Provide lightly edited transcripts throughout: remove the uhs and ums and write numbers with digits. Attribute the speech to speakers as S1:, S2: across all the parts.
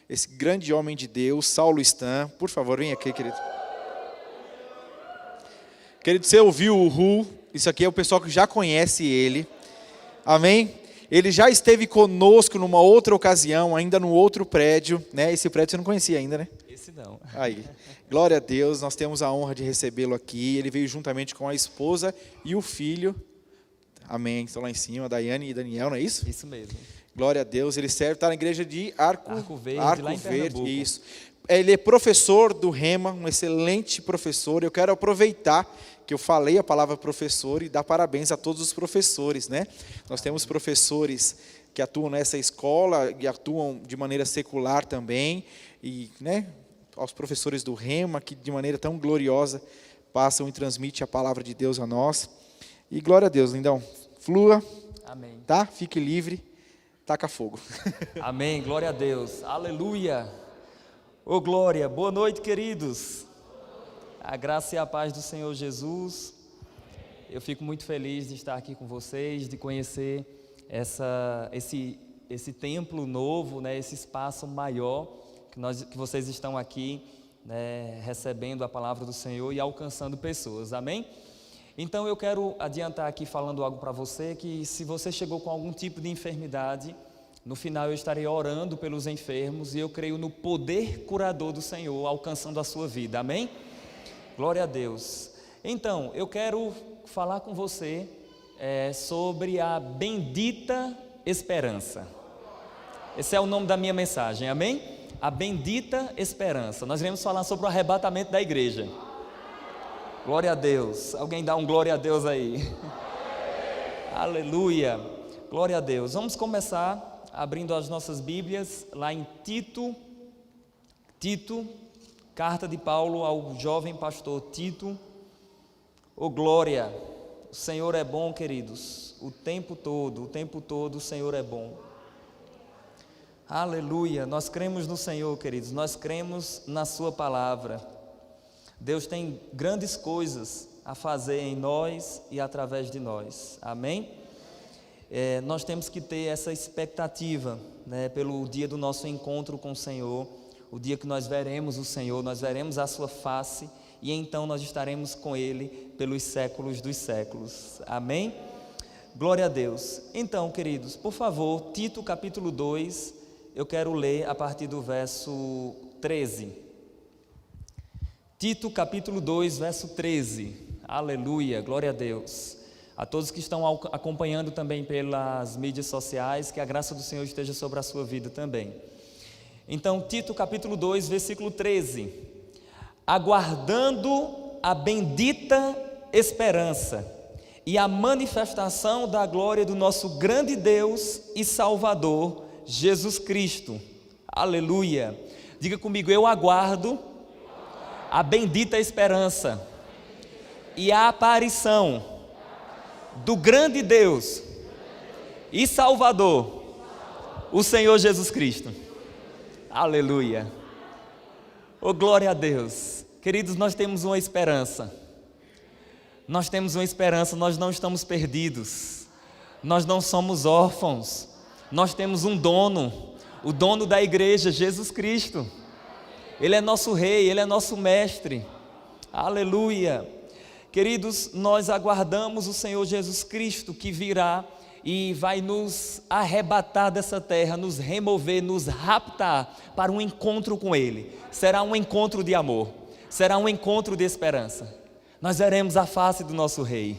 S1: esse grande homem de Deus, Saulo Stan. Por favor, vem aqui, querido. Querido, você ouviu o Ru? Isso aqui é o pessoal que já conhece ele. Amém? Ele já esteve conosco numa outra ocasião, ainda no outro prédio, né? Esse prédio você não conhecia ainda, né?
S2: Esse não.
S1: Aí, glória a Deus, nós temos a honra de recebê-lo aqui. Ele veio juntamente com a esposa e o filho. Amém, estão lá em cima, Daiane e Daniel, não é isso?
S2: Isso mesmo.
S1: Glória a Deus, ele serve, está na igreja de Arco
S2: Verde, lá em Pernambuco.
S1: Isso. Ele é professor do Rema, um excelente professor. Eu quero aproveitar que eu falei a palavra professor e dar parabéns a todos os professores, né? Nós temos professores que atuam nessa escola e atuam de maneira secular também, e, né, aos professores do Rema, que de maneira tão gloriosa passam e transmitem a palavra de Deus a nós. E glória a Deus, lindão. Flua,
S2: Amém.
S1: tá? Fique livre, taca fogo.
S2: Amém, glória a Deus. Aleluia. Ô glória, boa noite, queridos. A graça e a paz do Senhor Jesus. Eu fico muito feliz de estar aqui com vocês, de conhecer esse templo novo, né, esse espaço maior que vocês estão aqui, né, recebendo a palavra do Senhor e alcançando pessoas, amém? Então eu quero adiantar aqui falando algo para você, que se você chegou com algum tipo de enfermidade, no final eu estarei orando pelos enfermos e eu creio no poder curador do Senhor alcançando a sua vida, amém? Glória a Deus. Então, eu quero falar com você sobre a bendita esperança. Esse é o nome da minha mensagem, amém? A bendita esperança. Nós iremos falar sobre o arrebatamento da igreja. Glória a Deus. Alguém dá um glória a Deus aí. Aleluia. Glória a Deus. Vamos começar abrindo as nossas Bíblias lá em Tito, carta de Paulo ao jovem pastor Tito. Ô glória, o Senhor é bom, queridos, o tempo todo o Senhor é bom. Aleluia, nós cremos no Senhor, queridos, nós cremos na sua palavra. Deus tem grandes coisas a fazer em nós e através de nós, amém? Nós temos que ter essa expectativa, né, pelo dia do nosso encontro com o Senhor, o dia que nós veremos o Senhor, nós veremos a sua face e então nós estaremos com Ele pelos séculos dos séculos, amém? Glória a Deus. Então, queridos, por favor, Tito capítulo 2, eu quero ler a partir do verso 13. Tito capítulo 2, verso 13, aleluia, glória a Deus. A todos que estão acompanhando também pelas mídias sociais, que a graça do Senhor esteja sobre a sua vida também. Então, Tito capítulo 2, versículo 13. Aguardando a bendita esperança e a manifestação da glória do nosso grande Deus e Salvador, Jesus Cristo. Aleluia. Diga comigo, eu aguardo a bendita esperança e a aparição do grande Deus e Salvador, o Senhor Jesus Cristo. Aleluia. Oh, glória a Deus. Queridos, nós temos uma esperança. Nós temos uma esperança, nós não estamos perdidos. Nós não somos órfãos. Nós temos um dono, o dono da igreja, Jesus Cristo. Ele é nosso rei, Ele é nosso mestre. Aleluia. Queridos, nós aguardamos o Senhor Jesus Cristo que virá e vai nos arrebatar dessa terra, nos remover, nos raptar para um encontro com Ele. Será um encontro de amor, será um encontro de esperança. Nós veremos a face do nosso Rei.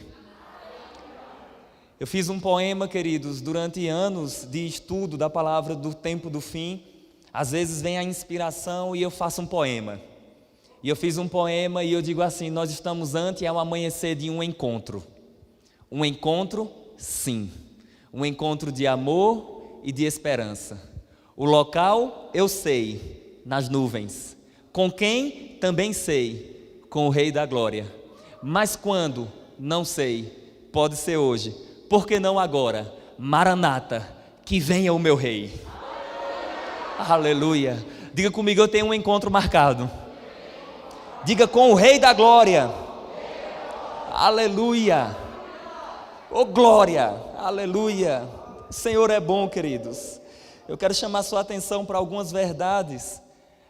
S2: Eu fiz um poema, queridos, durante anos de estudo da palavra do tempo do fim. Às vezes vem a inspiração e eu faço um poema. E eu fiz um poema e eu digo assim: nós estamos ante ao amanhecer de um encontro. Um encontro, sim. Um encontro de amor e de esperança. O local, eu sei, nas nuvens. Com quem? Também sei, com o Rei da Glória. Mas quando? Não sei. Pode ser hoje. Por que não agora? Maranata, que venha o meu Rei. Aleluia. Diga comigo, eu tenho um encontro marcado. Diga, com o Rei da Glória. Aleluia. Oh glória, aleluia. O Senhor é bom, queridos. eu quero chamar sua atenção para algumas verdades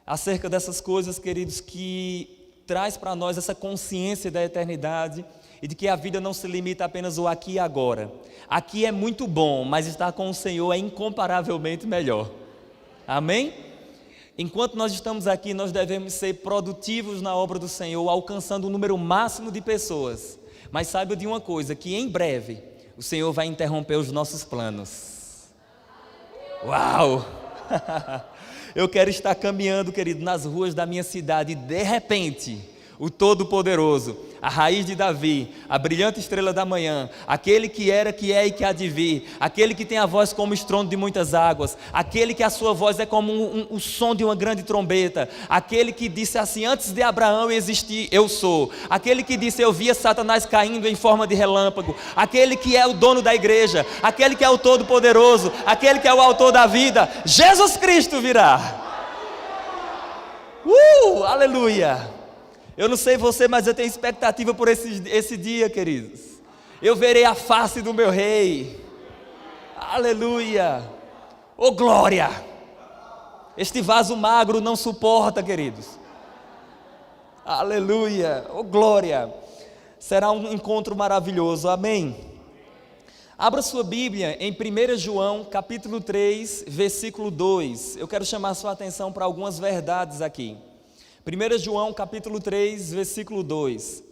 S2: acerca dessas coisas, queridos, que traz para nós essa consciência da eternidade e de que a vida não se limita apenas ao aqui e agora. Aqui é muito bom, mas estar com o Senhor é incomparavelmente melhor. Amém? Enquanto nós estamos aqui, nós devemos ser produtivos na obra do Senhor, alcançando o número máximo de pessoas. Mas saiba de uma coisa, que em breve o Senhor vai interromper os nossos planos. Uau! Eu quero estar caminhando, querido, nas ruas da minha cidade e de repente, o Todo-Poderoso, a raiz de Davi, a brilhante estrela da manhã, aquele que era, que é e que há de vir, aquele que tem a voz como o estrondo de muitas águas, aquele que a sua voz é como o som de uma grande trombeta, aquele que disse assim: antes de Abraão existir, eu sou, aquele que disse: eu via Satanás caindo em forma de relâmpago, aquele que é o dono da igreja, aquele que é o Todo-Poderoso, aquele que é o autor da vida, Jesus Cristo virá. Aleluia! Eu não sei você, mas eu tenho expectativa por esse dia, queridos. Eu verei a face do meu rei. Aleluia. Oh, glória. Este vaso magro não suporta, queridos. Aleluia. Oh, glória. Será um encontro maravilhoso. Amém. Abra sua Bíblia em 1 João, capítulo 3, versículo 2. Eu quero chamar sua atenção para algumas verdades aqui. 1 João capítulo 3, versículo 2.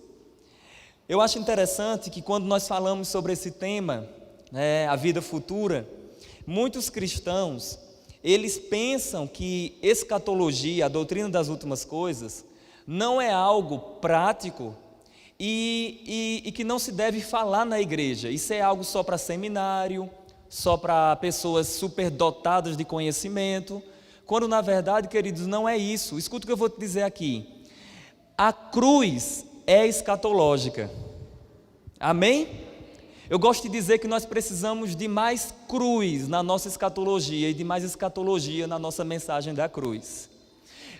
S2: Eu acho interessante que quando nós falamos sobre esse tema, a vida futura, muitos cristãos, eles pensam que escatologia, a doutrina das últimas coisas, não é algo prático e que não se deve falar na igreja. Isso é algo só para seminário, só para pessoas superdotadas de conhecimento, quando na verdade, queridos, não é isso. Escuta o que eu vou te dizer aqui. A cruz é escatológica. Amém? Eu gosto de dizer que nós precisamos de mais cruz na nossa escatologia e de mais escatologia na nossa mensagem da cruz.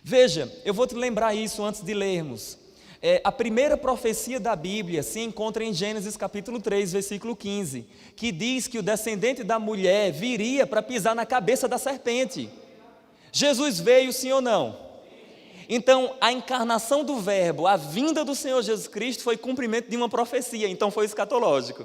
S2: Veja, eu vou te lembrar isso antes de lermos. A primeira profecia da Bíblia se encontra em Gênesis capítulo 3, versículo 15, que diz que o descendente da mulher viria para pisar na cabeça da serpente. Jesus veio, sim ou não? Então, a encarnação do verbo, a vinda do Senhor Jesus Cristo foi cumprimento de uma profecia, então foi escatológico.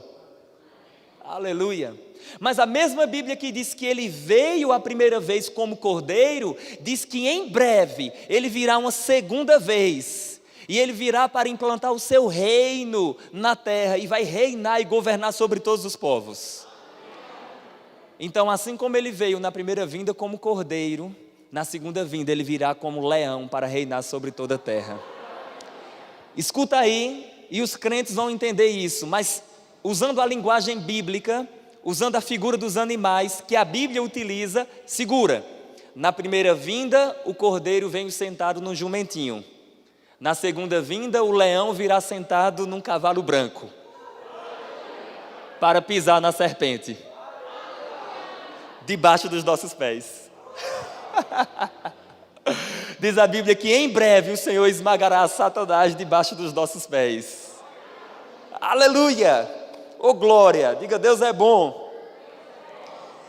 S2: Aleluia. Mas a mesma Bíblia que diz que ele veio a primeira vez como cordeiro, diz que em breve ele virá uma segunda vez, e ele virá para implantar o seu reino na terra, e vai reinar e governar sobre todos os povos. Então, assim como ele veio na primeira vinda como cordeiro, na segunda vinda ele virá como leão para reinar sobre toda a terra. Escuta aí, e os crentes vão entender isso, mas usando a linguagem bíblica, usando a figura dos animais que a Bíblia utiliza, segura. Na primeira vinda, o cordeiro vem sentado num jumentinho. Na segunda vinda, o leão virá sentado num cavalo branco para pisar na serpente, debaixo dos nossos pés. Diz a Bíblia que em breve o Senhor esmagará Satanás debaixo dos nossos pés. Aleluia! Oh glória! Diga, Deus é bom.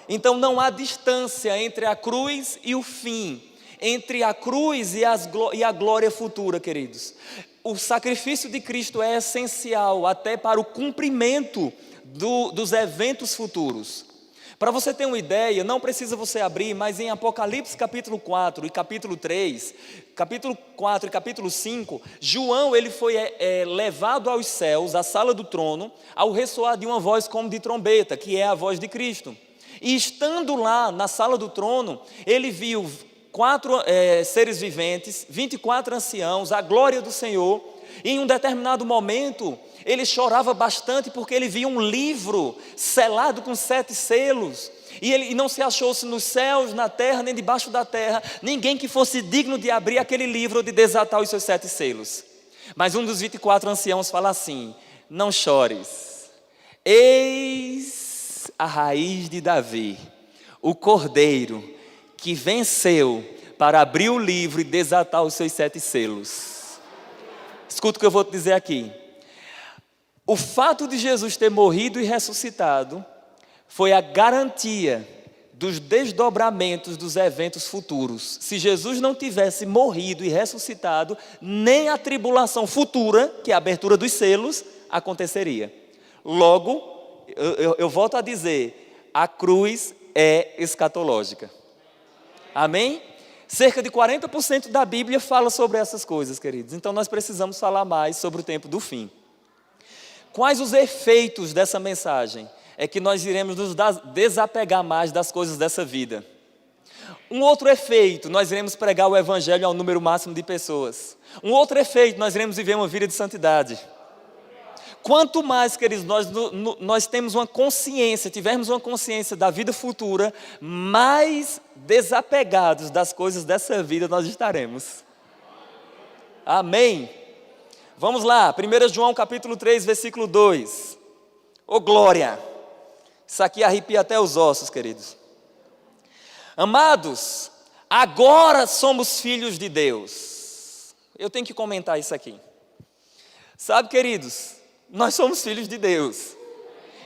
S2: Então não há distância entre a cruz e o fim, entre a cruz e a glória futura, queridos. O sacrifício de Cristo é essencial até para o cumprimento dos eventos futuros. Para você ter uma ideia, não precisa você abrir, mas em Apocalipse capítulo 4 e capítulo 3, capítulo 4 e capítulo 5, João ele foi levado aos céus, à sala do trono, ao ressoar de uma voz como de trombeta, que é a voz de Cristo. E estando lá na sala do trono, ele viu 4 seres viventes, 24 anciãos, a glória do Senhor, e em um determinado momento, ele chorava bastante porque ele via um livro selado com 7 selos, e não se achou-se nos céus, na terra, nem debaixo da terra, ninguém que fosse digno de abrir aquele livro ou de desatar os seus 7 selos. Mas um dos 24 anciãos fala assim: não chores, eis a raiz de Davi, o cordeiro que venceu para abrir o livro e desatar os seus 7 selos. Escuta o que eu vou te dizer aqui. O fato de Jesus ter morrido e ressuscitado foi a garantia dos desdobramentos dos eventos futuros. Se Jesus não tivesse morrido e ressuscitado, nem a tribulação futura, que é a abertura dos selos, aconteceria. Logo, eu volto a dizer, a cruz é escatológica. Amém? Cerca de 40% da Bíblia fala sobre essas coisas, queridos. Então nós precisamos falar mais sobre o tempo do fim. Quais os efeitos dessa mensagem? É que nós iremos nos desapegar mais das coisas dessa vida. Um outro efeito, nós iremos pregar o Evangelho ao número máximo de pessoas. Um outro efeito, nós iremos viver uma vida de santidade. Quanto mais, queridos, nós temos uma consciência, tivermos uma consciência da vida futura, mais desapegados das coisas dessa vida nós estaremos. Amém? Vamos lá, 1 João capítulo 3, versículo 2. Ô glória! Isso aqui arrepia até os ossos, queridos. Amados, agora somos filhos de Deus. Eu tenho que comentar isso aqui. Sabe, queridos, nós somos filhos de Deus.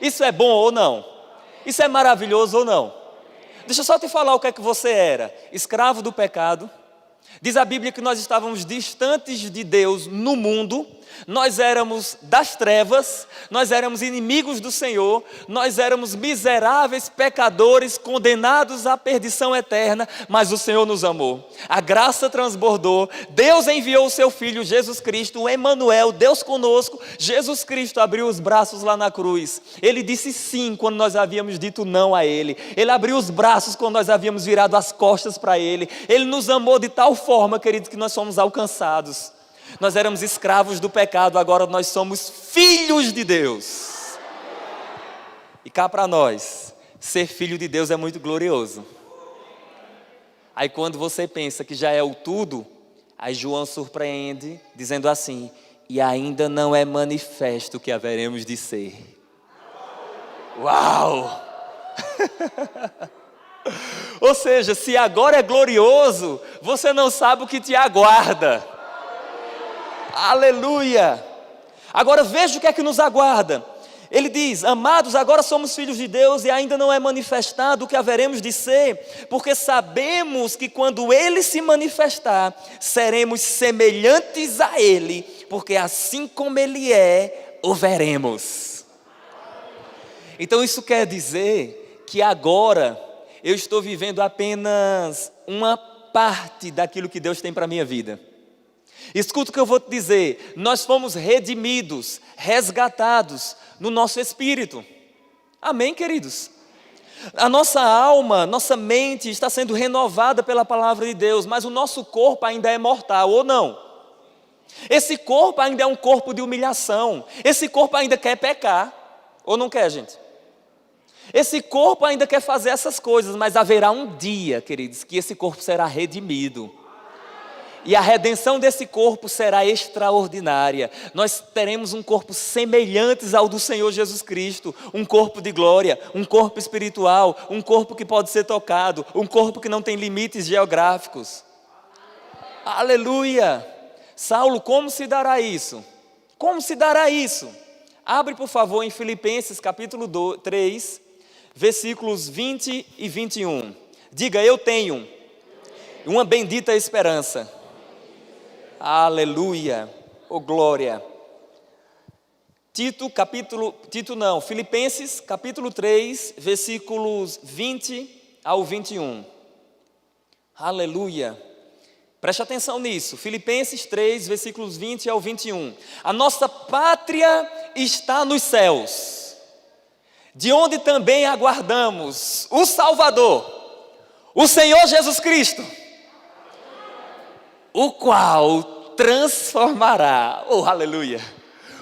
S2: Isso é bom ou não? Isso é maravilhoso ou não? Deixa eu só te falar o que é que você era. Escravo do pecado. Diz a Bíblia que nós estávamos distantes de Deus no mundo, nós éramos das trevas, nós éramos inimigos do Senhor, nós éramos miseráveis pecadores, condenados à perdição eterna, mas o Senhor nos amou. A graça transbordou, Deus enviou o seu Filho Jesus Cristo, o Emanuel, Deus conosco. Jesus Cristo abriu os braços lá na cruz. Ele disse sim quando nós havíamos dito não a Ele. Ele abriu os braços quando nós havíamos virado as costas para Ele. Ele nos amou de tal forma, queridos, que nós fomos alcançados. Nós éramos escravos do pecado, agora nós somos filhos de Deus. E cá para nós, ser filho de Deus é muito glorioso. Aí quando você pensa que já é o tudo, aí João surpreende, dizendo assim: e ainda não é manifesto o que haveremos de ser. Uau! Ou seja, se agora é glorioso, você não sabe o que te aguarda. Aleluia! Agora veja o que é que nos aguarda. Ele diz: amados, agora somos filhos de Deus e ainda não é manifestado o que haveremos de ser, porque sabemos que quando Ele se manifestar, seremos semelhantes a Ele, porque assim como Ele é, o veremos. Então isso quer dizer que agora eu estou vivendo apenas uma parte daquilo que Deus tem para a minha vida. Escuta o que eu vou te dizer, nós fomos redimidos, resgatados no nosso espírito. Amém, queridos? A nossa alma, nossa mente está sendo renovada pela palavra de Deus, mas o nosso corpo ainda é mortal, ou não? Esse corpo ainda é um corpo de humilhação, esse corpo ainda quer pecar, ou não quer, gente? Esse corpo ainda quer fazer essas coisas, mas haverá um dia, queridos, que esse corpo será redimido. E a redenção desse corpo será extraordinária. Nós teremos um corpo semelhante ao do Senhor Jesus Cristo. Um corpo de glória, um corpo espiritual, um corpo que pode ser tocado, um corpo que não tem limites geográficos. Aleluia! Saulo, como se dará isso? Como se dará isso? Abre, por favor, em Filipenses capítulo 3, versículos 20 e 21. Diga: eu tenho uma bendita esperança. Aleluia, oh glória. Filipenses capítulo 3, versículos 20 ao 21. Aleluia. Preste atenção nisso. Filipenses 3, versículos 20 ao 21. A nossa pátria está nos céus, de onde também aguardamos o Salvador, o Senhor Jesus Cristo, o qual transformará, oh aleluia,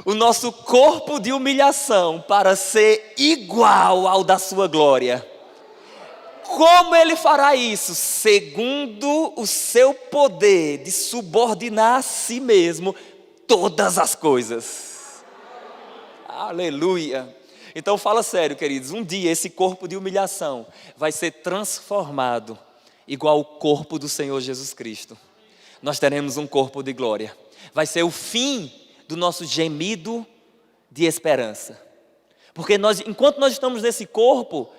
S2: o nosso corpo de humilhação para ser igual ao da sua glória. Como Ele fará isso? Segundo o seu poder de subordinar a si mesmo todas as coisas. Aleluia. Então fala sério, queridos, um dia esse corpo de humilhação vai ser transformado igual ao corpo do Senhor Jesus Cristo. Nós teremos um corpo de glória. Vai ser o fim do nosso gemido de esperança. Porque enquanto nós estamos nesse corpo,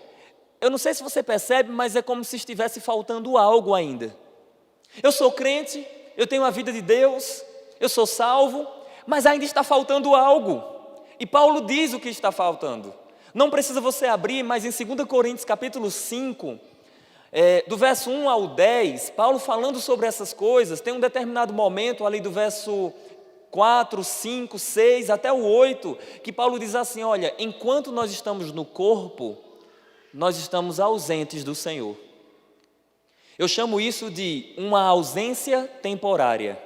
S2: eu não sei se você percebe, mas é como se estivesse faltando algo ainda. Eu sou crente, eu tenho a vida de Deus, eu sou salvo, mas ainda está faltando algo. E Paulo diz o que está faltando. Não precisa você abrir, mas em 2 Coríntios capítulo 5, do verso 1 ao 10, Paulo falando sobre essas coisas, tem um determinado momento ali do verso 4, 5, 6 até o 8, que Paulo diz assim, olha, enquanto nós estamos no corpo, nós estamos ausentes do Senhor. Eu chamo isso de uma ausência temporária.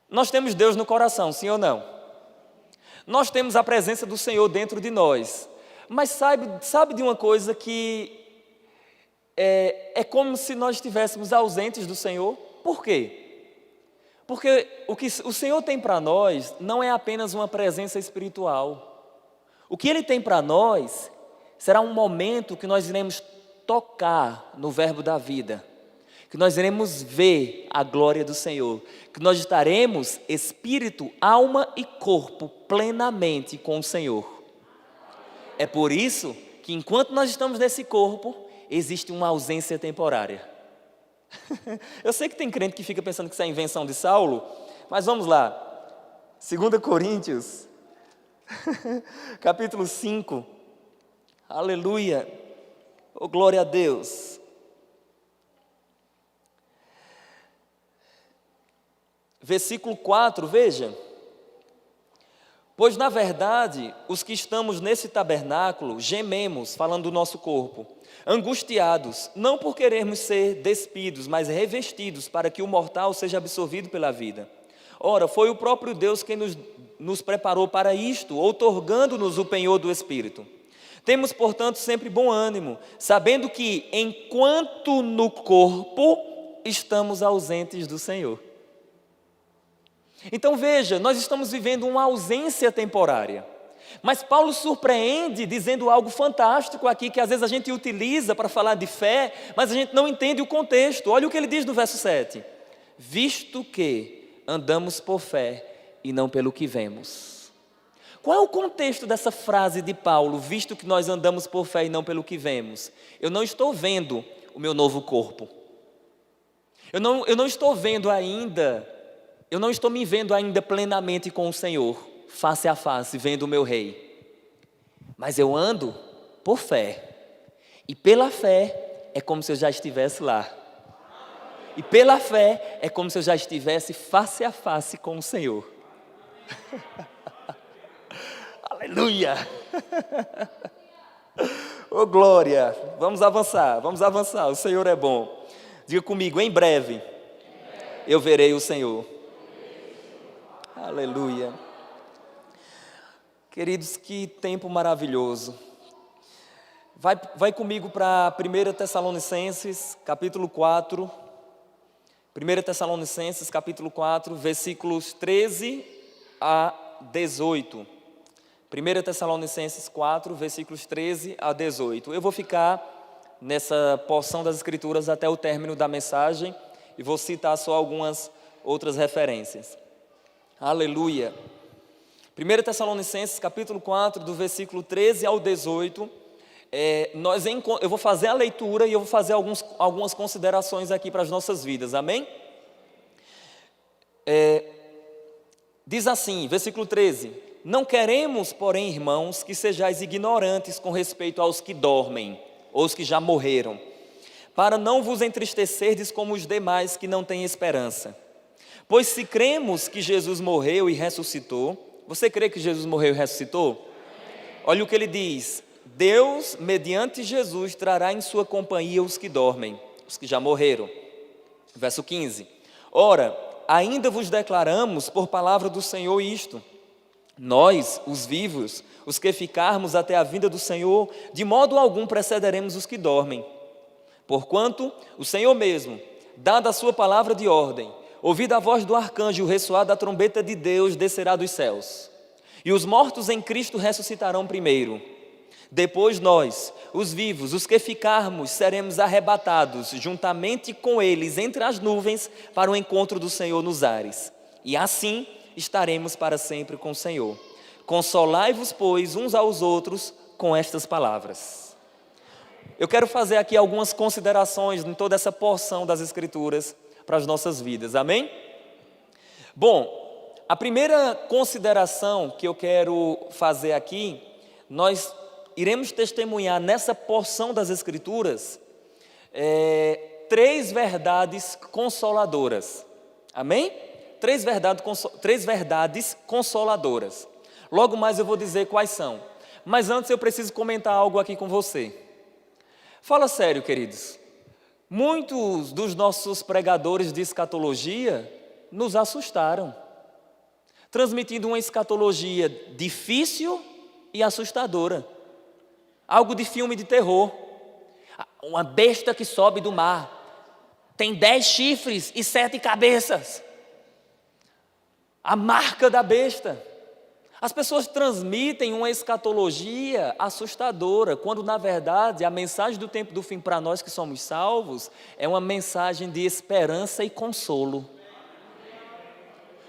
S2: Nós temos Deus no coração, sim ou não? Nós temos a presença do Senhor dentro de nós. Mas sabe de uma coisa que é como se nós estivéssemos ausentes do Senhor? Por quê? Porque o que o Senhor tem para nós não é apenas uma presença espiritual. O que Ele tem para nós será um momento que nós iremos tocar no verbo da vida, que nós iremos ver a glória do Senhor, que nós estaremos espírito, alma e corpo plenamente com o Senhor. É por isso que enquanto nós estamos nesse corpo, existe uma ausência temporária. Eu sei que tem crente que fica pensando que isso é invenção de Saulo, mas vamos lá. 2 Coríntios, capítulo 5. Aleluia. Oh, glória a Deus. Versículo 4, veja. Pois na verdade, os que estamos nesse tabernáculo, gememos, falando do nosso corpo, angustiados, não por querermos ser despidos, mas revestidos, para que o mortal seja absorvido pela vida. Ora, foi o próprio Deus quem nos preparou para isto, outorgando-nos o penhor do Espírito. Temos, portanto, sempre bom ânimo, sabendo que, enquanto no corpo, estamos ausentes do Senhor. Então veja, nós estamos vivendo uma ausência temporária. Mas Paulo surpreende dizendo algo fantástico aqui, que às vezes a gente utiliza para falar de fé, mas a gente não entende o contexto. Olha o que ele diz no verso 7. Visto que andamos por fé e não pelo que vemos. Qual é o contexto dessa frase de Paulo? Visto que nós andamos por fé e não pelo que vemos. Eu não estou vendo o meu novo corpo. Eu não estou vendo ainda, eu não estou me vendo ainda plenamente com o Senhor, face a face, vendo o meu Rei. Mas eu ando por fé. E pela fé é como se eu já estivesse lá. E pela fé é como se eu já estivesse face a face com o Senhor. Aleluia! Oh glória! Vamos avançar, o Senhor é bom. Diga comigo, em breve eu verei o Senhor. Aleluia! Queridos, que tempo maravilhoso. Vai comigo para 1 Tessalonicenses, capítulo 4. 1 Tessalonicenses, capítulo 4, versículos 13 a 18. 1 Tessalonicenses 4, versículos 13 a 18. Eu vou ficar nessa porção das Escrituras até o término da mensagem e vou citar só algumas outras referências. Aleluia! 1 Tessalonicenses, capítulo 4, do versículo 13 ao 18, eu vou fazer a leitura e eu vou fazer algumas considerações aqui para as nossas vidas, amém? Diz assim, versículo 13: Não queremos, porém, irmãos, que sejais ignorantes com respeito aos que dormem, ou os que já morreram, para não vos entristecerdes como os demais que não têm esperança. Pois se cremos que Jesus morreu e ressuscitou, você crê que Jesus morreu e ressuscitou? Olha o que ele diz: Deus, mediante Jesus, trará em sua companhia os que dormem, os que já morreram. Verso 15: Ora, ainda vos declaramos por palavra do Senhor isto: nós, os vivos, os que ficarmos até a vinda do Senhor, de modo algum precederemos os que dormem. Porquanto o Senhor mesmo, dada a sua palavra de ordem, ouvida a voz do arcanjo e o ressoar da trombeta de Deus, descerá dos céus. E os mortos em Cristo ressuscitarão primeiro. Depois nós, os vivos, os que ficarmos, seremos arrebatados juntamente com eles entre as nuvens para o encontro do Senhor nos ares. E assim estaremos para sempre com o Senhor. Consolai-vos, pois, uns aos outros com estas palavras. eu quero fazer aqui algumas considerações em toda essa porção das Escrituras para as nossas vidas, amém? Bom, a primeira consideração que eu quero fazer aqui, nós iremos testemunhar nessa porção das Escrituras 3 verdades consoladoras, amém? 3 verdades consoladoras. Logo mais eu vou dizer quais são. Mas antes eu preciso comentar algo aqui com você. Fala sério, queridos. Muitos dos nossos pregadores de escatologia nos assustaram, transmitindo uma escatologia difícil e assustadora. Algo de filme de terror. Uma besta que sobe do mar, tem 10 chifres e 7 cabeças. A marca da besta. As pessoas transmitem uma escatologia assustadora, quando na verdade a mensagem do tempo do fim para nós que somos salvos é uma mensagem de esperança e consolo.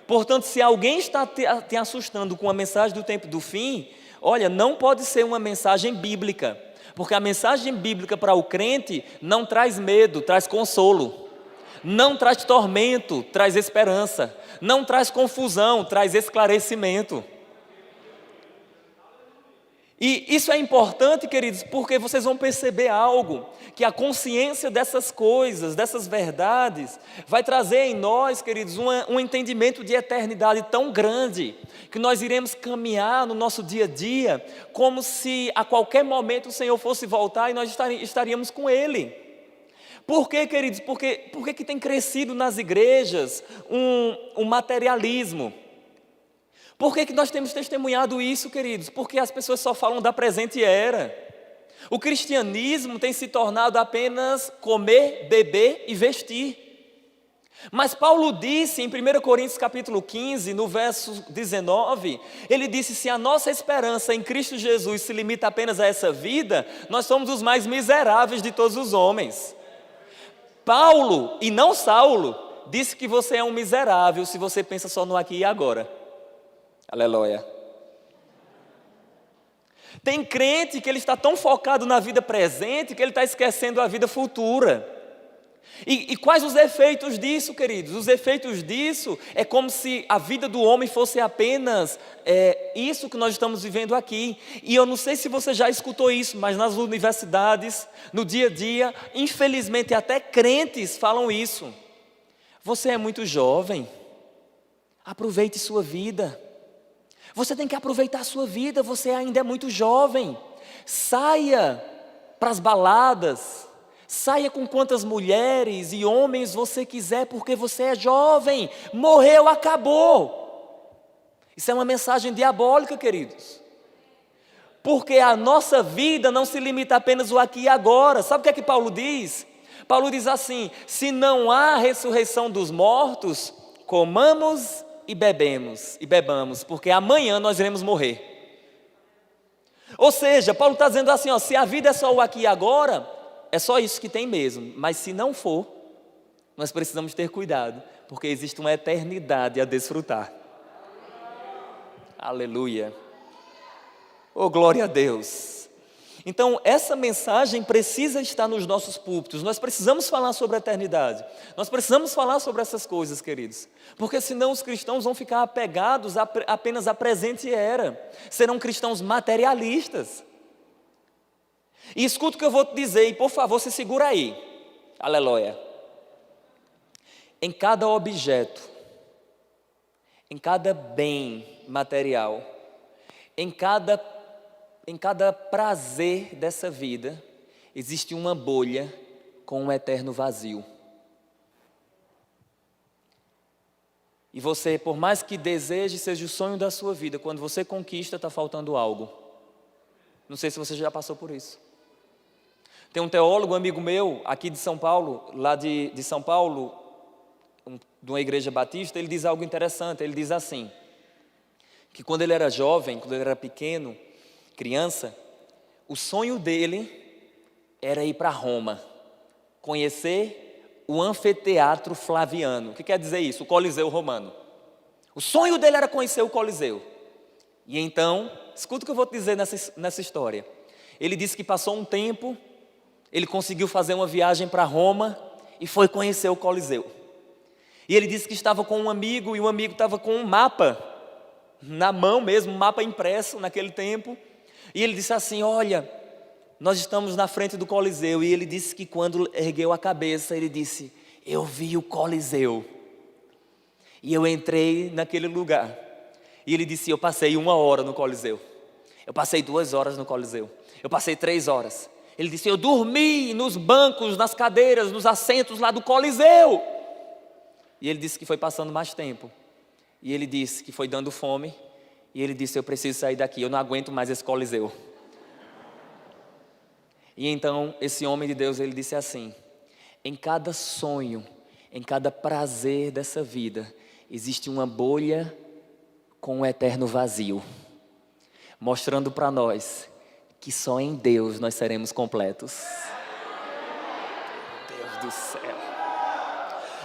S2: Portanto, se alguém está te assustando com a mensagem do tempo do fim, olha, não pode ser uma mensagem bíblica, porque a mensagem bíblica para o crente não traz medo, traz consolo. Não traz tormento, traz esperança. Não traz confusão, traz esclarecimento. E isso é importante, queridos, porque vocês vão perceber algo, que a consciência dessas coisas, dessas verdades, vai trazer em nós, queridos, um entendimento de eternidade tão grande, que nós iremos caminhar no nosso dia a dia, como se a qualquer momento o Senhor fosse voltar e nós estaríamos com Ele. Por quê, queridos? Por que tem crescido nas igrejas um materialismo? Por que nós temos testemunhado isso, queridos? Porque as pessoas só falam da presente era. O cristianismo tem se tornado apenas comer, beber e vestir. Mas Paulo disse em 1 Coríntios capítulo 15, no verso 19, ele disse: se a nossa esperança em Cristo Jesus se limita apenas a essa vida, nós somos os mais miseráveis de todos os homens. Paulo, e não Saulo, disse que você é um miserável se você pensa só no aqui e agora. Aleluia. Tem crente que ele está tão focado na vida presente que ele está esquecendo a vida futura. E quais os efeitos disso, queridos? Os efeitos disso é como se a vida do homem fosse apenas isso que nós estamos vivendo aqui. E eu não sei se você já escutou isso, mas nas universidades, no dia a dia, infelizmente até crentes falam isso. Você é muito jovem, aproveite sua vida. Você tem que aproveitar a sua vida, você ainda é muito jovem. Saia para as baladas, saia com quantas mulheres e homens você quiser, porque você é jovem. Morreu, acabou. Isso é uma mensagem diabólica, queridos. Porque a nossa vida não se limita apenas ao aqui e agora. Sabe o que é que Paulo diz? Paulo diz assim: se não há ressurreição dos mortos, comamos e bebamos, porque amanhã nós iremos morrer. Ou seja, Paulo está dizendo assim, se a vida é só o aqui e agora, é só isso que tem mesmo. Mas se não for, nós precisamos ter cuidado, porque existe uma eternidade a desfrutar. Aleluia. Oh, glória a Deus. Então, essa mensagem precisa estar nos nossos púlpitos. Nós precisamos falar sobre a eternidade. Nós precisamos falar sobre essas coisas, queridos. Porque senão os cristãos vão ficar apegados apenas à presente era. Serão cristãos materialistas. E escuta o que eu vou te dizer, e por favor, se segura aí. Aleluia. Em cada objeto, em cada bem material, em cada prazer dessa vida, existe uma bolha com um eterno vazio. E você, por mais que deseje, seja o sonho da sua vida, quando você conquista, está faltando algo. Não sei se você já passou por isso. Tem um teólogo, amigo meu, aqui de São Paulo, lá de São Paulo, de uma igreja batista, ele diz algo interessante. Ele diz assim, que quando ele era jovem, quando ele era pequeno, criança, o sonho dele era ir para Roma, conhecer o anfiteatro Flaviano. O que quer dizer isso? O Coliseu Romano. O sonho dele era conhecer o Coliseu. E então, escuta o que eu vou te dizer nessa história. Ele disse que passou um tempo, ele conseguiu fazer uma viagem para Roma e foi conhecer o Coliseu. E ele disse que estava com um amigo, e o amigo estava com um mapa na mão mesmo, um mapa impresso naquele tempo. E ele disse assim: olha, nós estamos na frente do Coliseu. E ele disse que quando ergueu a cabeça, ele disse: eu vi o Coliseu. E eu entrei naquele lugar. E ele disse: eu passei 1 hora no Coliseu. Eu passei 2 horas no Coliseu. Eu passei 3 horas. Ele disse: eu dormi nos bancos, nas cadeiras, nos assentos lá do Coliseu. E ele disse que foi passando mais tempo. E ele disse que foi dando fome. E ele disse: eu preciso sair daqui, eu não aguento mais esse Coliseu. E então esse homem de Deus, ele disse assim: em cada sonho, em cada prazer dessa vida, existe uma bolha com um eterno vazio, mostrando para nós que só em Deus nós seremos completos. Deus do céu.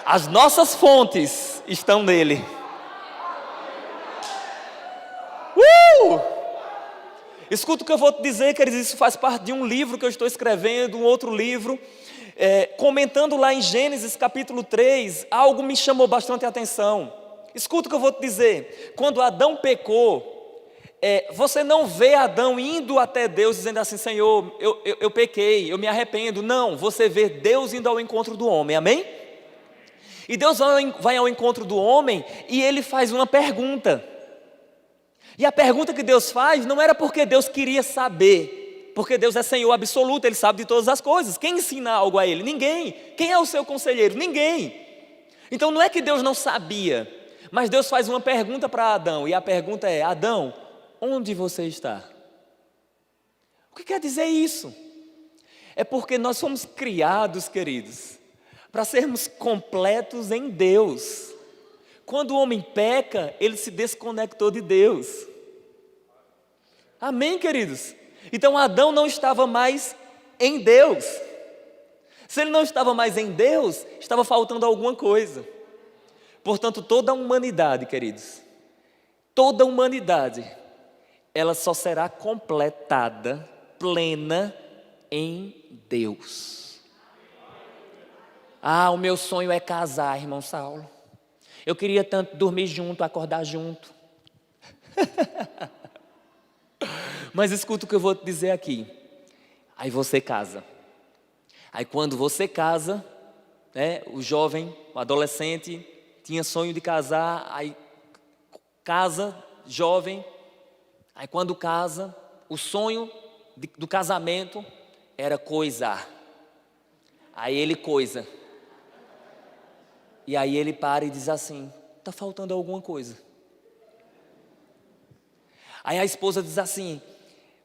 S2: As nossas fontes estão nele. Escuta o que eu vou te dizer, queridos, isso faz parte de um livro que eu estou escrevendo, um outro livro, comentando lá em Gênesis capítulo 3, algo me chamou bastante a atenção. Escuta o que eu vou te dizer, quando Adão pecou, você não vê Adão indo até Deus dizendo assim: Senhor, eu pequei, eu me arrependo. Não, você vê Deus indo ao encontro do homem, amém? E Deus vai ao encontro do homem e ele faz uma pergunta. E a pergunta que Deus faz não era porque Deus queria saber, porque Deus é Senhor absoluto, Ele sabe de todas as coisas. Quem ensina algo a Ele? Ninguém. Quem é o seu conselheiro? Ninguém. Então não é que Deus não sabia, mas Deus faz uma pergunta para Adão, e a pergunta é: Adão, onde você está? O que quer dizer isso? É porque nós fomos criados, queridos, para sermos completos em Deus. Quando o homem peca, ele se desconectou de Deus. Amém, queridos? Então Adão não estava mais em Deus. Se ele não estava mais em Deus, estava faltando alguma coisa. Portanto, toda a humanidade, queridos, toda a humanidade, ela só será completada, plena em Deus. Ah, o meu sonho é casar, irmão Saulo. Eu queria tanto dormir junto, acordar junto. Mas escuta o que eu vou te dizer aqui. Aí você casa. Aí quando você casa, o jovem, o adolescente, tinha sonho de casar, aí casa, jovem. Aí quando casa, o sonho do casamento era coisar. Aí ele coisa. E aí ele para e diz assim: está faltando alguma coisa. Aí a esposa diz assim: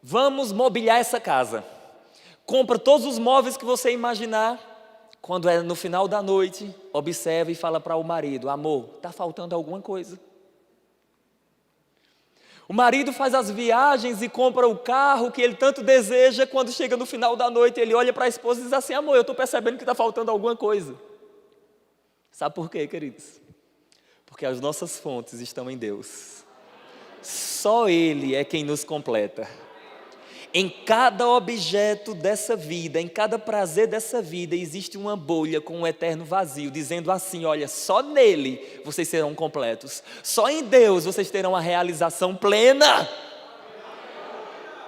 S2: vamos mobiliar essa casa. Compra todos os móveis que você imaginar. Quando é no final da noite, observa e fala para o marido: amor, está faltando alguma coisa. O marido faz as viagens e compra o carro que ele tanto deseja. Quando chega no final da noite, ele olha para a esposa e diz assim: amor, eu estou percebendo que está faltando alguma coisa. Sabe por quê, queridos? Porque as nossas fontes estão em Deus. Só Ele é quem nos completa. Em cada objeto dessa vida, em cada prazer dessa vida, existe uma bolha com um eterno vazio, dizendo assim: olha, só nele vocês serão completos. Só em Deus vocês terão a realização plena.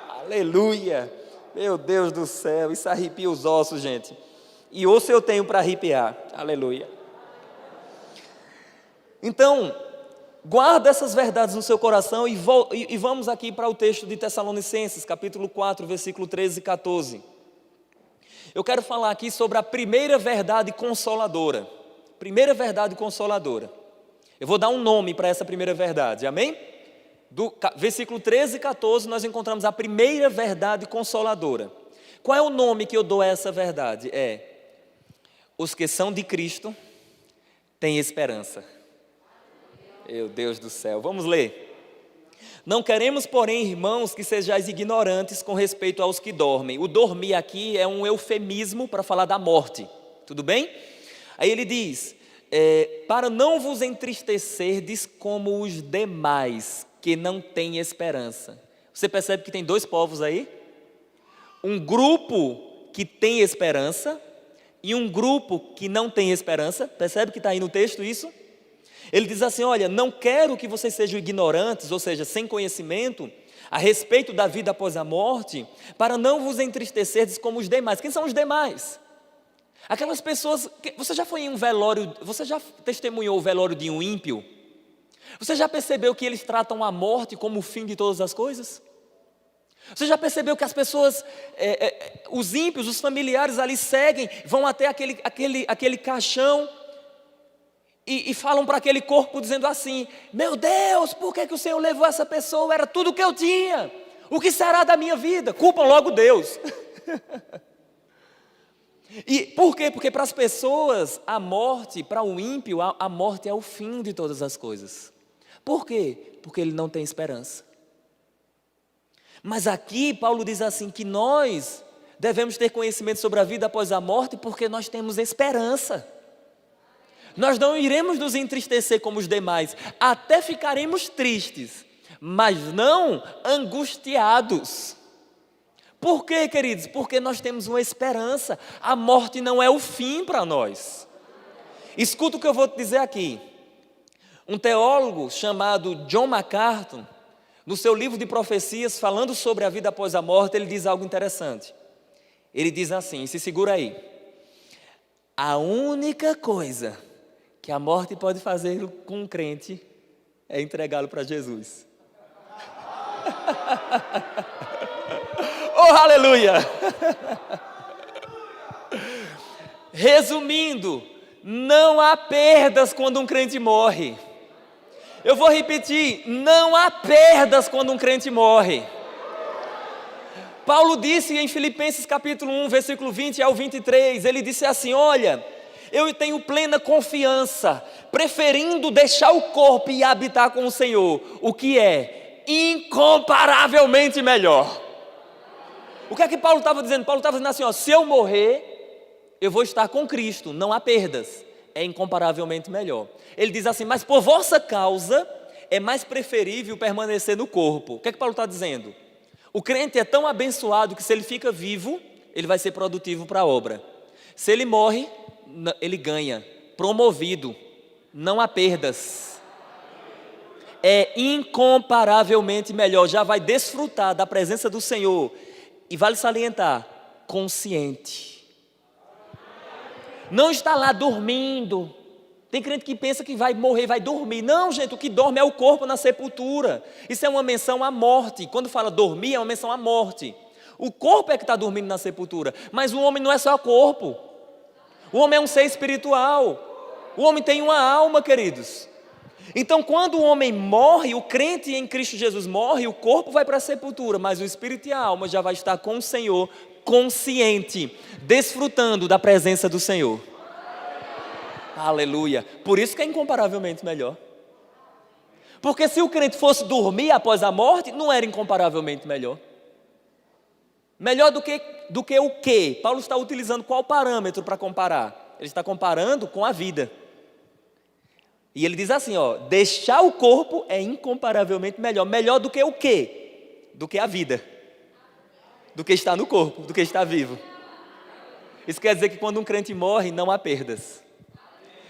S2: Aleluia! Meu Deus do céu, isso arrepia os ossos, gente. E osso eu tenho para arrepiar. Aleluia! Então, guarda essas verdades no seu coração e vamos aqui para o texto de Tessalonicenses, capítulo 4, versículo 13 e 14. Eu quero falar aqui sobre a primeira verdade consoladora. Primeira verdade consoladora. Eu vou dar um nome para essa primeira verdade, amém? Do versículo 13 e 14 nós encontramos a primeira verdade consoladora. Qual é o nome que eu dou a essa verdade? Os que são de Cristo têm esperança. Meu Deus do céu, vamos ler. Não queremos, porém, irmãos, que sejais ignorantes com respeito aos que dormem. O dormir aqui é um eufemismo para falar da morte, tudo bem? Aí ele diz, para não vos entristecerdes como os demais, que não têm esperança. Você percebe que tem dois povos aí? Um grupo que tem esperança e um grupo que não tem esperança. Percebe que está aí no texto isso? Ele diz assim, olha, não quero que vocês sejam ignorantes, ou seja, sem conhecimento, a respeito da vida após a morte, para não vos entristecerdes como os demais. Quem são os demais? Aquelas pessoas, você já foi em um velório, você já testemunhou o velório de um ímpio? Você já percebeu que eles tratam a morte como o fim de todas as coisas? Você já percebeu que as pessoas, os ímpios, os familiares ali seguem, vão até aquele caixão e falam para aquele corpo dizendo assim, meu Deus, por que o Senhor levou essa pessoa? Era tudo o que eu tinha. O que será da minha vida? Culpam logo Deus. E por quê? Porque para as pessoas, a morte, para o ímpio, a morte é o fim de todas as coisas. Por quê? Porque ele não tem esperança. Mas aqui Paulo diz assim, que nós devemos ter conhecimento sobre a vida após a morte, porque nós temos esperança. Nós não iremos nos entristecer como os demais, até ficaremos tristes, mas não angustiados. Por quê, queridos? Porque nós temos uma esperança. A morte não é o fim para nós. Escuta o que eu vou te dizer aqui. Um teólogo chamado John MacArthur, no seu livro de profecias, falando sobre a vida após a morte, ele diz algo interessante. Ele diz assim, se segura aí. A única coisa que a morte pode fazer com um crente é entregá-lo para Jesus. Oh, aleluia! Resumindo, não há perdas quando um crente morre. Eu vou repetir, não há perdas quando um crente morre. Paulo disse em Filipenses capítulo 1, versículo 20 ao 23, ele disse assim, olha, eu tenho plena confiança, preferindo deixar o corpo e habitar com o Senhor, o que é incomparavelmente melhor. O que é que Paulo estava dizendo? Paulo estava dizendo assim, ó, se eu morrer, eu vou estar com Cristo, não há perdas, é incomparavelmente melhor. Ele diz assim, mas por vossa causa, é mais preferível permanecer no corpo. O que é que Paulo está dizendo? O crente é tão abençoado que se ele fica vivo, ele vai ser produtivo para a obra. Se ele morre, ele ganha, promovido, não há perdas. É incomparavelmente melhor, já vai desfrutar da presença do Senhor. E vale salientar, consciente. Não está lá dormindo. Tem crente que pensa que vai morrer, vai dormir. Não, gente, o que dorme é o corpo na sepultura. Isso é uma menção à morte. Quando fala dormir, é uma menção à morte. O corpo é que está dormindo na sepultura. Mas o homem não é só corpo. O homem é um ser espiritual. O homem tem uma alma, queridos. Então, quando o homem morre, o crente em Cristo Jesus morre, o corpo vai para a sepultura, mas o espírito e a alma já vai estar com o Senhor, consciente, desfrutando da presença do Senhor. Aleluia. Por isso que é incomparavelmente melhor. Porque se o crente fosse dormir após a morte, não era incomparavelmente melhor. Melhor do que o quê? Paulo está utilizando qual parâmetro para comparar? Ele está comparando com a vida. E ele diz assim, ó, deixar o corpo é incomparavelmente melhor. Melhor do que o quê? Do que a vida. Do que estar no corpo, do que estar vivo. Isso quer dizer que quando um crente morre, não há perdas.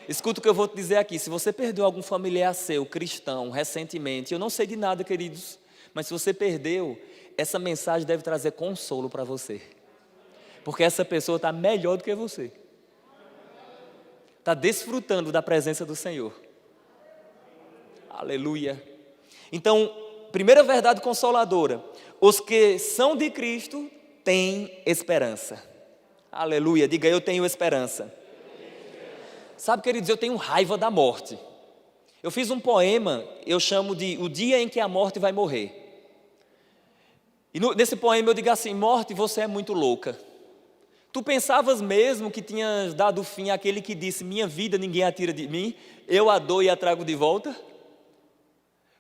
S2: Escuta o que eu vou te dizer aqui. Se você perdeu algum familiar seu, cristão, recentemente, eu não sei de nada, queridos, mas se você perdeu, essa mensagem deve trazer consolo para você. Porque essa pessoa está melhor do que você. Está desfrutando da presença do Senhor. Aleluia. Então, primeira verdade consoladora, os que são de Cristo têm esperança. Aleluia, diga eu tenho esperança. Sabe, queridos, eu tenho raiva da morte. Eu fiz um poema, eu chamo de O Dia em que a Morte vai Morrer. E nesse poema eu digo assim, morte, você é muito louca. Tu pensavas mesmo que tinhas dado fim àquele que disse, minha vida ninguém a tira de mim, eu a dou e a trago de volta?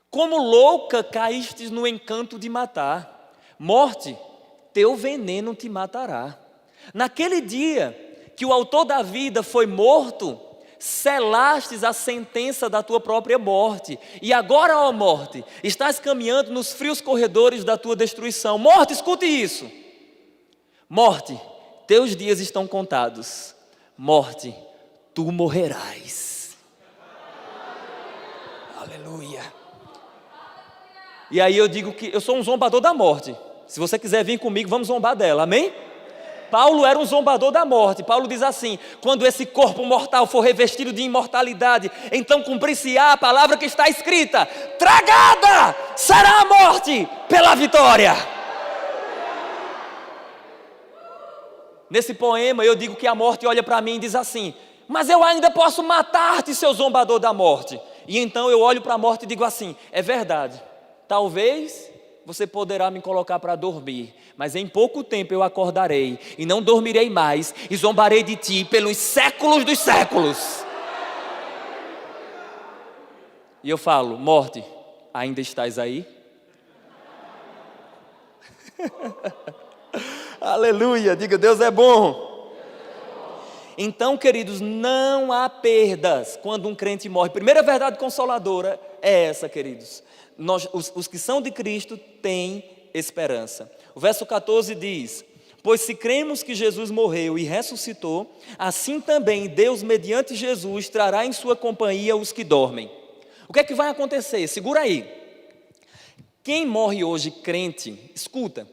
S2: Como louca caístes no encanto de matar. Morte, teu veneno te matará. Naquele dia que o autor da vida foi morto, selastes a sentença da tua própria morte. E agora, ó morte, estás caminhando nos frios corredores da tua destruição. Morte, escute isso. Morte, teus dias estão contados. Morte, tu morrerás. Aleluia. E aí eu digo que eu sou um zombador da morte. Se você quiser vir comigo, vamos zombar dela, amém? Paulo era um zombador da morte. Paulo diz assim: quando esse corpo mortal for revestido de imortalidade, então cumprir-se-á a palavra que está escrita: tragada será a morte pela vitória. Nesse poema eu digo que a morte olha para mim e diz assim: mas eu ainda posso matar-te, seu zombador da morte. E então eu olho para a morte e digo assim: é verdade, talvez você poderá me colocar para dormir, mas em pouco tempo eu acordarei e não dormirei mais e zombarei de ti pelos séculos dos séculos. E eu falo: morte, ainda estás aí? Aleluia, diga: Deus é bom. Então, queridos, não há perdas quando um crente morre. Primeira verdade consoladora é essa, queridos: os que são de Cristo têm esperança. O verso 14 diz: pois se cremos que Jesus morreu e ressuscitou, assim também Deus, mediante Jesus, trará em sua companhia os que dormem. O que é que vai acontecer? Segura aí. Quem morre hoje crente, escuta,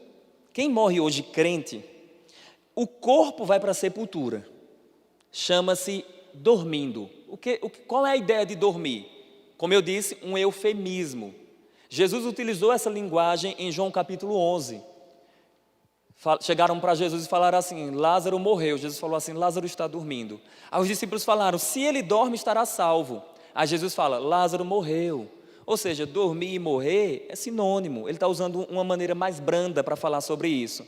S2: quem morre hoje crente, o corpo vai para a sepultura. Chama-se dormindo. Qual é a ideia de dormir? Como eu disse, um eufemismo. Jesus utilizou essa linguagem em João capítulo 11. Chegaram para Jesus e falaram assim: Lázaro morreu. Jesus falou assim: Lázaro está dormindo. Aí os discípulos falaram: se ele dorme, estará salvo. Aí Jesus fala: Lázaro morreu. Ou seja, dormir e morrer é sinônimo. Ele está usando uma maneira mais branda para falar sobre isso.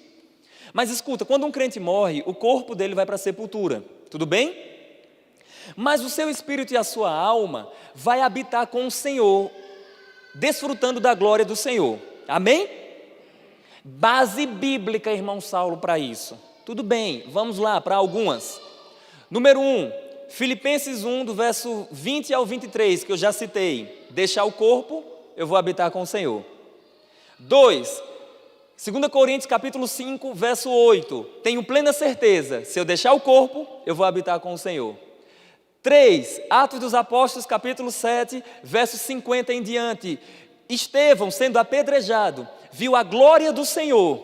S2: Mas escuta, quando um crente morre, o corpo dele vai para a sepultura. Tudo bem? Mas o seu espírito e a sua alma vai habitar com o Senhor, desfrutando da glória do Senhor. Amém? Base bíblica, irmão Saulo, para isso. Tudo bem, vamos lá para algumas. Número 1, Filipenses 1, do verso 20 ao 23, que eu já citei. Deixar o corpo, eu vou habitar com o Senhor. 2, 2 Coríntios capítulo 5, verso 8. Tenho plena certeza, se eu deixar o corpo, eu vou habitar com o Senhor. 3, Atos dos Apóstolos capítulo 7, verso 50 em diante. Estevão, sendo apedrejado, viu a glória do Senhor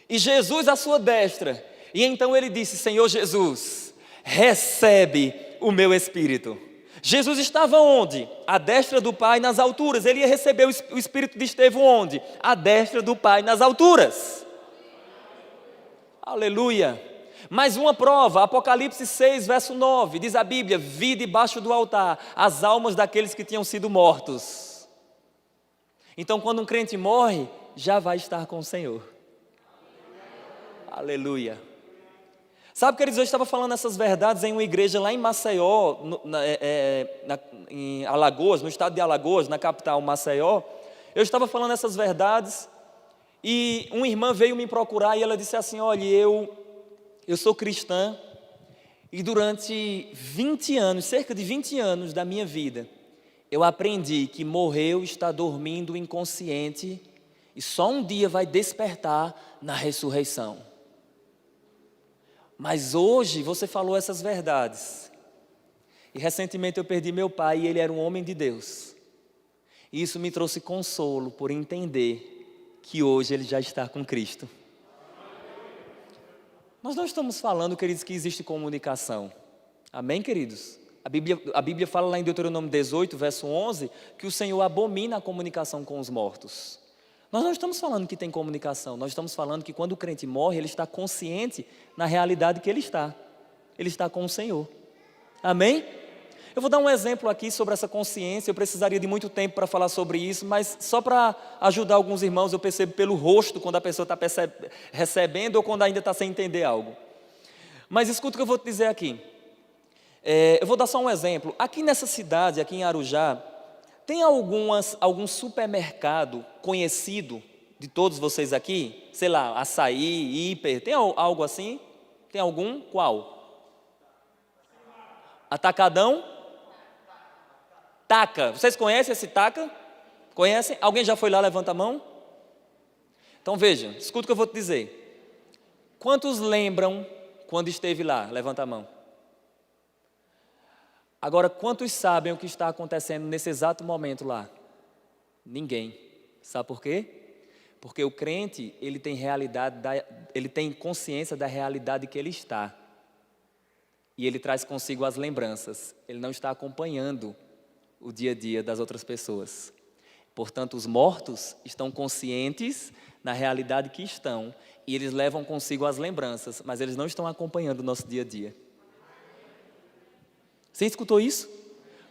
S2: e Jesus à sua destra. E então ele disse: Senhor Jesus, recebe o meu espírito. Jesus estava onde? À destra do Pai nas alturas. Ele ia receber o espírito de Estevão onde? À destra do Pai nas alturas. Aleluia. Mais uma prova, Apocalipse 6, verso 9, diz a Bíblia: vi debaixo do altar as almas daqueles que tinham sido mortos. Então, quando um crente morre, já vai estar com o Senhor. Aleluia. Sabe, queridos, eu estava falando essas verdades em uma igreja lá em Maceió, em Alagoas, no estado de Alagoas, na capital Maceió. Eu estava falando essas verdades e uma irmã veio me procurar e ela disse assim: olha, eu sou cristã e durante 20 anos, cerca de 20 anos da minha vida, eu aprendi que morreu, está dormindo inconsciente e só um dia vai despertar na ressurreição. Mas hoje você falou essas verdades. E recentemente eu perdi meu pai e ele era um homem de Deus. E isso me trouxe consolo por entender que hoje ele já está com Cristo. Nós não estamos falando, queridos, que existe comunicação. Amém, queridos? A Bíblia fala lá em Deuteronômio 18, verso 11, que o Senhor abomina a comunicação com os mortos. Nós não estamos falando que tem comunicação, nós estamos falando que quando o crente morre, ele está consciente na realidade que ele está com o Senhor. Amém? Eu vou dar um exemplo aqui sobre essa consciência. Eu precisaria de muito tempo para falar sobre isso, mas só para ajudar alguns irmãos, eu percebo pelo rosto quando a pessoa está recebendo ou quando ainda está sem entender algo. Mas escuta o que eu vou te dizer aqui. Eu vou dar só um exemplo. Aqui nessa cidade, aqui em Arujá, tem algum supermercado conhecido de todos vocês aqui? Sei lá, Açaí, Hiper, tem algo assim? Tem algum? Qual? Atacadão? Taca. Vocês conhecem esse Taca? Conhecem? Alguém já foi lá? Levanta a mão. Então veja, escuta o que eu vou te dizer. Quantos lembram quando esteve lá? Levanta a mão. Agora, quantos sabem o que está acontecendo nesse exato momento lá? Ninguém. Sabe por quê? Porque o crente, ele tem consciência da realidade que ele está. E ele traz consigo as lembranças. Ele não está acompanhando o dia a dia das outras pessoas. Portanto, os mortos estão conscientes na realidade que estão. E eles levam consigo as lembranças, mas eles não estão acompanhando o nosso dia a dia. Você escutou isso?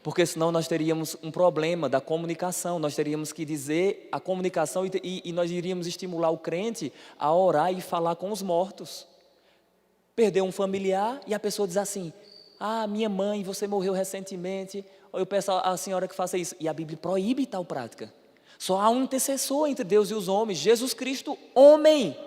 S2: Porque senão nós teríamos um problema da comunicação, nós teríamos que dizer a comunicação e nós iríamos estimular o crente a orar e falar com os mortos. Perdeu um familiar e a pessoa diz assim, minha mãe, você morreu recentemente, ou eu peço à senhora que faça isso. E a Bíblia proíbe tal prática. Só há um intercessor entre Deus e os homens, Jesus Cristo, homem.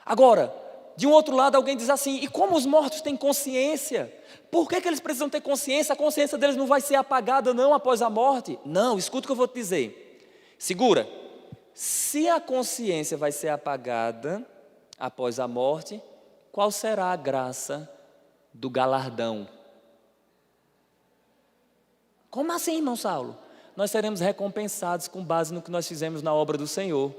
S2: Agora, de um outro lado, alguém diz assim, e como os mortos têm consciência? Por que eles precisam ter consciência? A consciência deles não vai ser apagada não após a morte? Não, escuta o que eu vou te dizer. Segura. Se a consciência vai ser apagada após a morte, qual será a graça do galardão? Como assim, irmão Saulo? Nós seremos recompensados com base no que nós fizemos na obra do Senhor.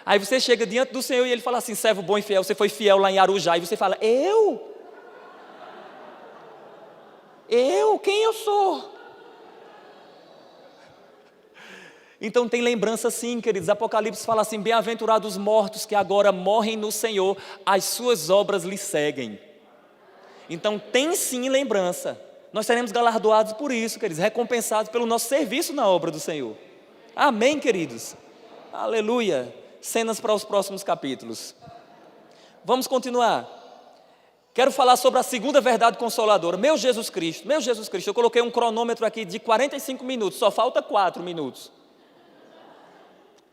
S2: Aí você chega diante do Senhor e Ele fala assim, servo bom e fiel, você foi fiel lá em Arujá. E você fala, eu? Quem eu sou? Então tem lembrança sim, queridos. Apocalipse fala assim, bem-aventurados os mortos que agora morrem no Senhor, as suas obras lhes seguem. Então tem sim lembrança. Nós seremos galardoados por isso, queridos, recompensados pelo nosso serviço na obra do Senhor. Amém, queridos? Aleluia. Cenas para os próximos capítulos. Vamos continuar. Quero falar sobre a segunda verdade consoladora. Meu Jesus Cristo, eu coloquei um cronômetro aqui de 45 minutos, só falta 4 minutos.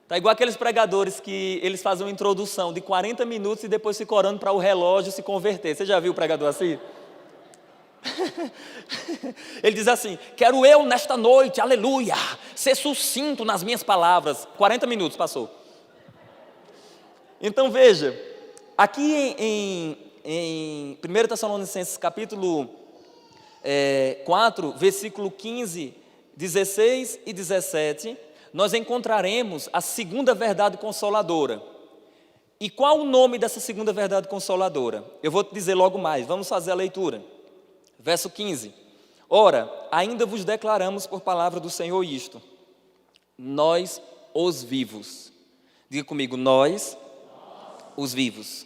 S2: Está igual aqueles pregadores que eles fazem uma introdução de 40 minutos e depois ficam orando para o relógio se converter. Você já viu o pregador assim? Ele diz assim, quero eu nesta noite, aleluia, ser sucinto nas minhas palavras. 40 minutos passou. Então veja, aqui em 1 Tessalonicenses capítulo 4, versículo 15, 16 e 17, nós encontraremos a segunda verdade consoladora. E qual o nome dessa segunda verdade consoladora? Eu vou te dizer logo mais, vamos fazer a leitura. Verso 15, ora, ainda vos declaramos por palavra do Senhor isto, nós os vivos. Diga comigo, nós os vivos.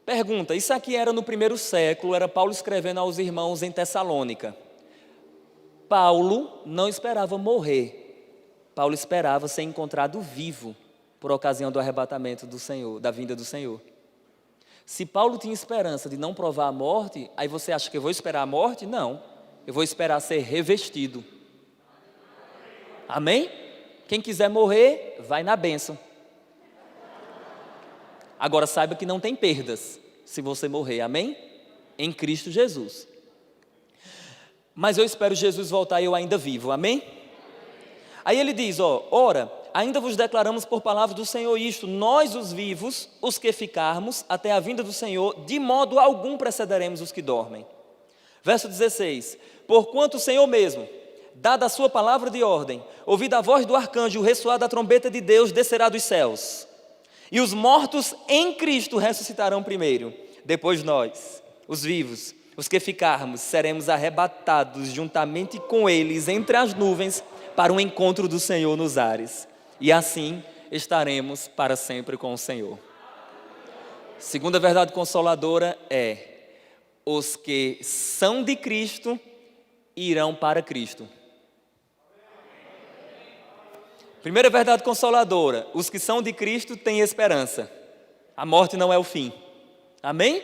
S2: Pergunta, isso aqui era no primeiro século, era Paulo escrevendo aos irmãos em Tessalônica. Paulo não esperava morrer, Paulo esperava ser encontrado vivo por ocasião do arrebatamento do Senhor, da vinda do Senhor. Se Paulo tinha esperança de não provar a morte, aí você acha que eu vou esperar a morte? Não, eu vou esperar ser revestido. Amém? Quem quiser morrer, vai na bênção. Agora saiba que não tem perdas se você morrer, amém? Em Cristo Jesus. Mas eu espero Jesus voltar e eu ainda vivo, amém? Aí ele diz, ora, ainda vos declaramos por palavra do Senhor isto, nós os vivos, os que ficarmos até a vinda do Senhor, de modo algum precederemos os que dormem. Verso 16, porquanto o Senhor mesmo, dada a sua palavra de ordem, ouvida a voz do arcanjo, o ressoar da trombeta de Deus, descerá dos céus. E os mortos em Cristo ressuscitarão primeiro. Depois nós, os vivos, os que ficarmos, seremos arrebatados juntamente com eles entre as nuvens para o encontro do Senhor nos ares. E assim estaremos para sempre com o Senhor. Segunda verdade consoladora é: os que são de Cristo irão para Cristo. Primeira verdade consoladora, os que são de Cristo têm esperança. A morte não é o fim. Amém?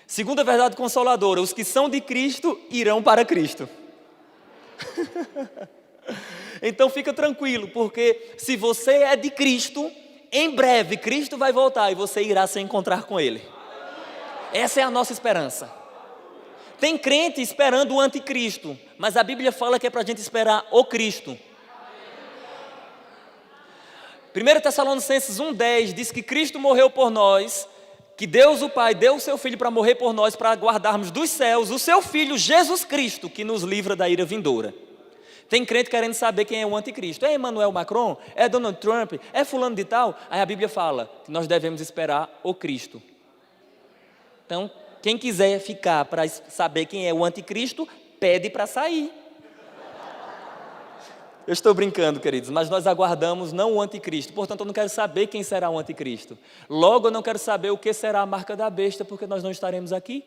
S2: Segunda verdade consoladora, os que são de Cristo irão para Cristo. Então fica tranquilo, porque se você é de Cristo, em breve Cristo vai voltar e você irá se encontrar com Ele. Essa é a nossa esperança. Tem crente esperando o anticristo, mas a Bíblia fala que é para a gente esperar o Cristo. 1 Tessalonicenses 1,10 diz que Cristo morreu por nós, que Deus o Pai deu o seu Filho para morrer por nós, para guardarmos dos céus o seu Filho Jesus Cristo, que nos livra da ira vindoura. Tem crente querendo saber quem é o anticristo. É Emmanuel Macron? É Donald Trump? É fulano de tal? Aí a Bíblia fala que nós devemos esperar o Cristo. Então, quem quiser ficar para saber quem é o anticristo, pede para sair. Eu estou brincando, queridos, mas nós aguardamos não o anticristo. Portanto, eu não quero saber quem será o anticristo. Logo, eu não quero saber o que será a marca da besta, porque nós não estaremos aqui.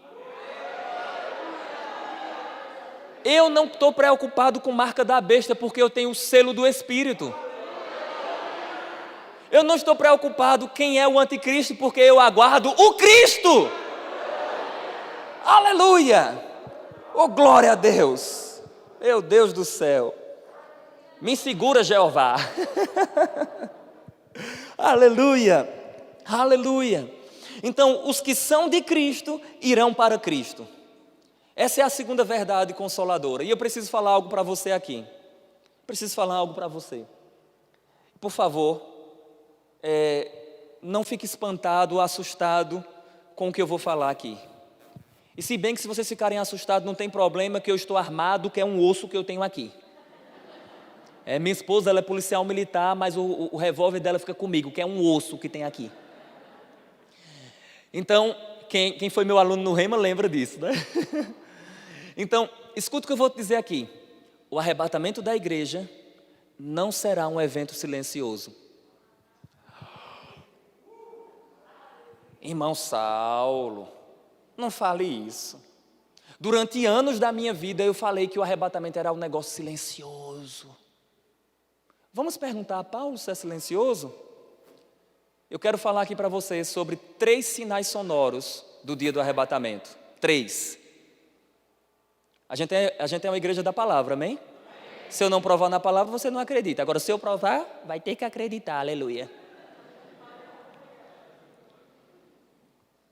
S2: Eu não estou preocupado com marca da besta, porque eu tenho o selo do Espírito. Eu não estou preocupado quem é o anticristo, porque eu aguardo o Cristo. Aleluia! Oh, glória a Deus! Meu Deus do céu! Me segura, Jeová. Aleluia, aleluia. Então, os que são de Cristo irão para Cristo. Essa é a segunda verdade consoladora. E eu preciso falar algo para você aqui. Preciso falar algo para você. Por favor, não fique espantado, assustado com o que eu vou falar aqui. E se bem que se vocês ficarem assustados, não tem problema, que eu estou armado, que é um osso que eu tenho aqui. Minha esposa, ela é policial militar, mas o revólver dela fica comigo, que é um osso que tem aqui. Então, quem foi meu aluno no Rema lembra disso, né? Então, escuta o que eu vou te dizer aqui. O arrebatamento da igreja não será um evento silencioso. Irmão Saulo, não fale isso. Durante anos da minha vida eu falei que o arrebatamento era um negócio silencioso. Vamos perguntar a Paulo se é silencioso? Eu quero falar aqui para vocês sobre 3 sinais sonoros do dia do arrebatamento. 3. A gente é uma igreja da palavra, amém? Se eu não provar na palavra, você não acredita. Agora, se eu provar, vai ter que acreditar, aleluia.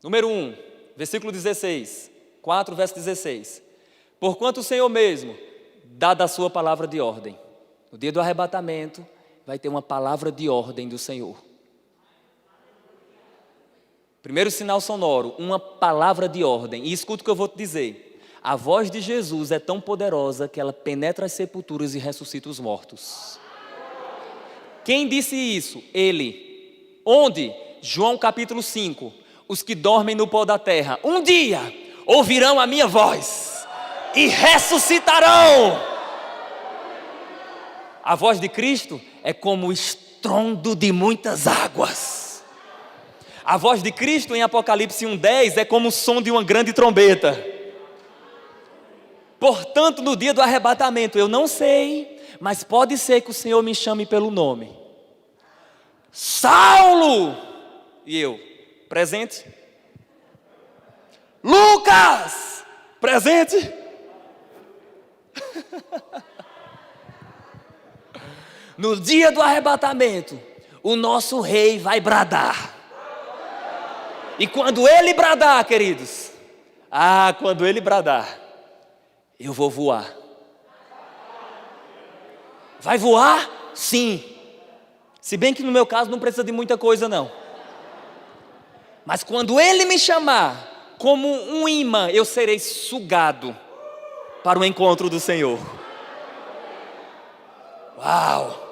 S2: Número 1, versículo 16. 4, verso 16. Porquanto o Senhor mesmo, dada a sua palavra de ordem. No dia do arrebatamento, vai ter uma palavra de ordem do Senhor. Primeiro sinal sonoro, uma palavra de ordem. E escuta o que eu vou te dizer. A voz de Jesus é tão poderosa que ela penetra as sepulturas e ressuscita os mortos. Quem disse isso? Ele. Onde? João capítulo 5. Os que dormem no pó da terra, um dia ouvirão a minha voz e ressuscitarão. A voz de Cristo é como o estrondo de muitas águas. A voz de Cristo em Apocalipse 1,10 é como o som de uma grande trombeta. Portanto, no dia do arrebatamento, eu não sei, mas pode ser que o Senhor me chame pelo nome. Saulo! E eu, presente? Lucas! Presente? No dia do arrebatamento, o nosso rei vai bradar. E quando ele bradar, queridos, quando ele bradar, eu vou voar. Vai voar? Sim. Se bem que no meu caso não precisa de muita coisa não. Mas quando ele me chamar, como um imã, eu serei sugado para o encontro do Senhor. Uau!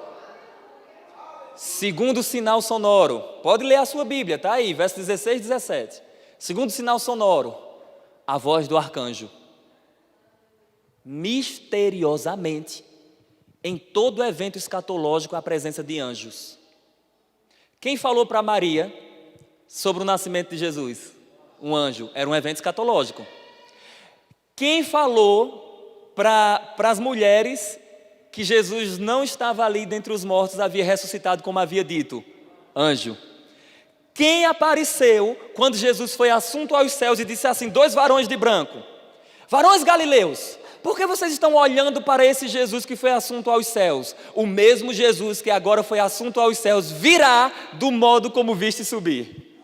S2: Segundo sinal sonoro, pode ler a sua Bíblia, está aí, verso 16 e 17. Segundo sinal sonoro, a voz do arcanjo. Misteriosamente, em todo evento escatológico, a presença de anjos. Quem falou para Maria sobre o nascimento de Jesus? Um anjo, era um evento escatológico. Quem falou para as mulheres que Jesus não estava ali dentre os mortos, havia ressuscitado como havia dito? Anjo. Quem apareceu quando Jesus foi assunto aos céus e disse assim, 2 varões de branco, varões galileus, por que vocês estão olhando para esse Jesus que foi assunto aos céus? O mesmo Jesus que agora foi assunto aos céus virá do modo como viste subir.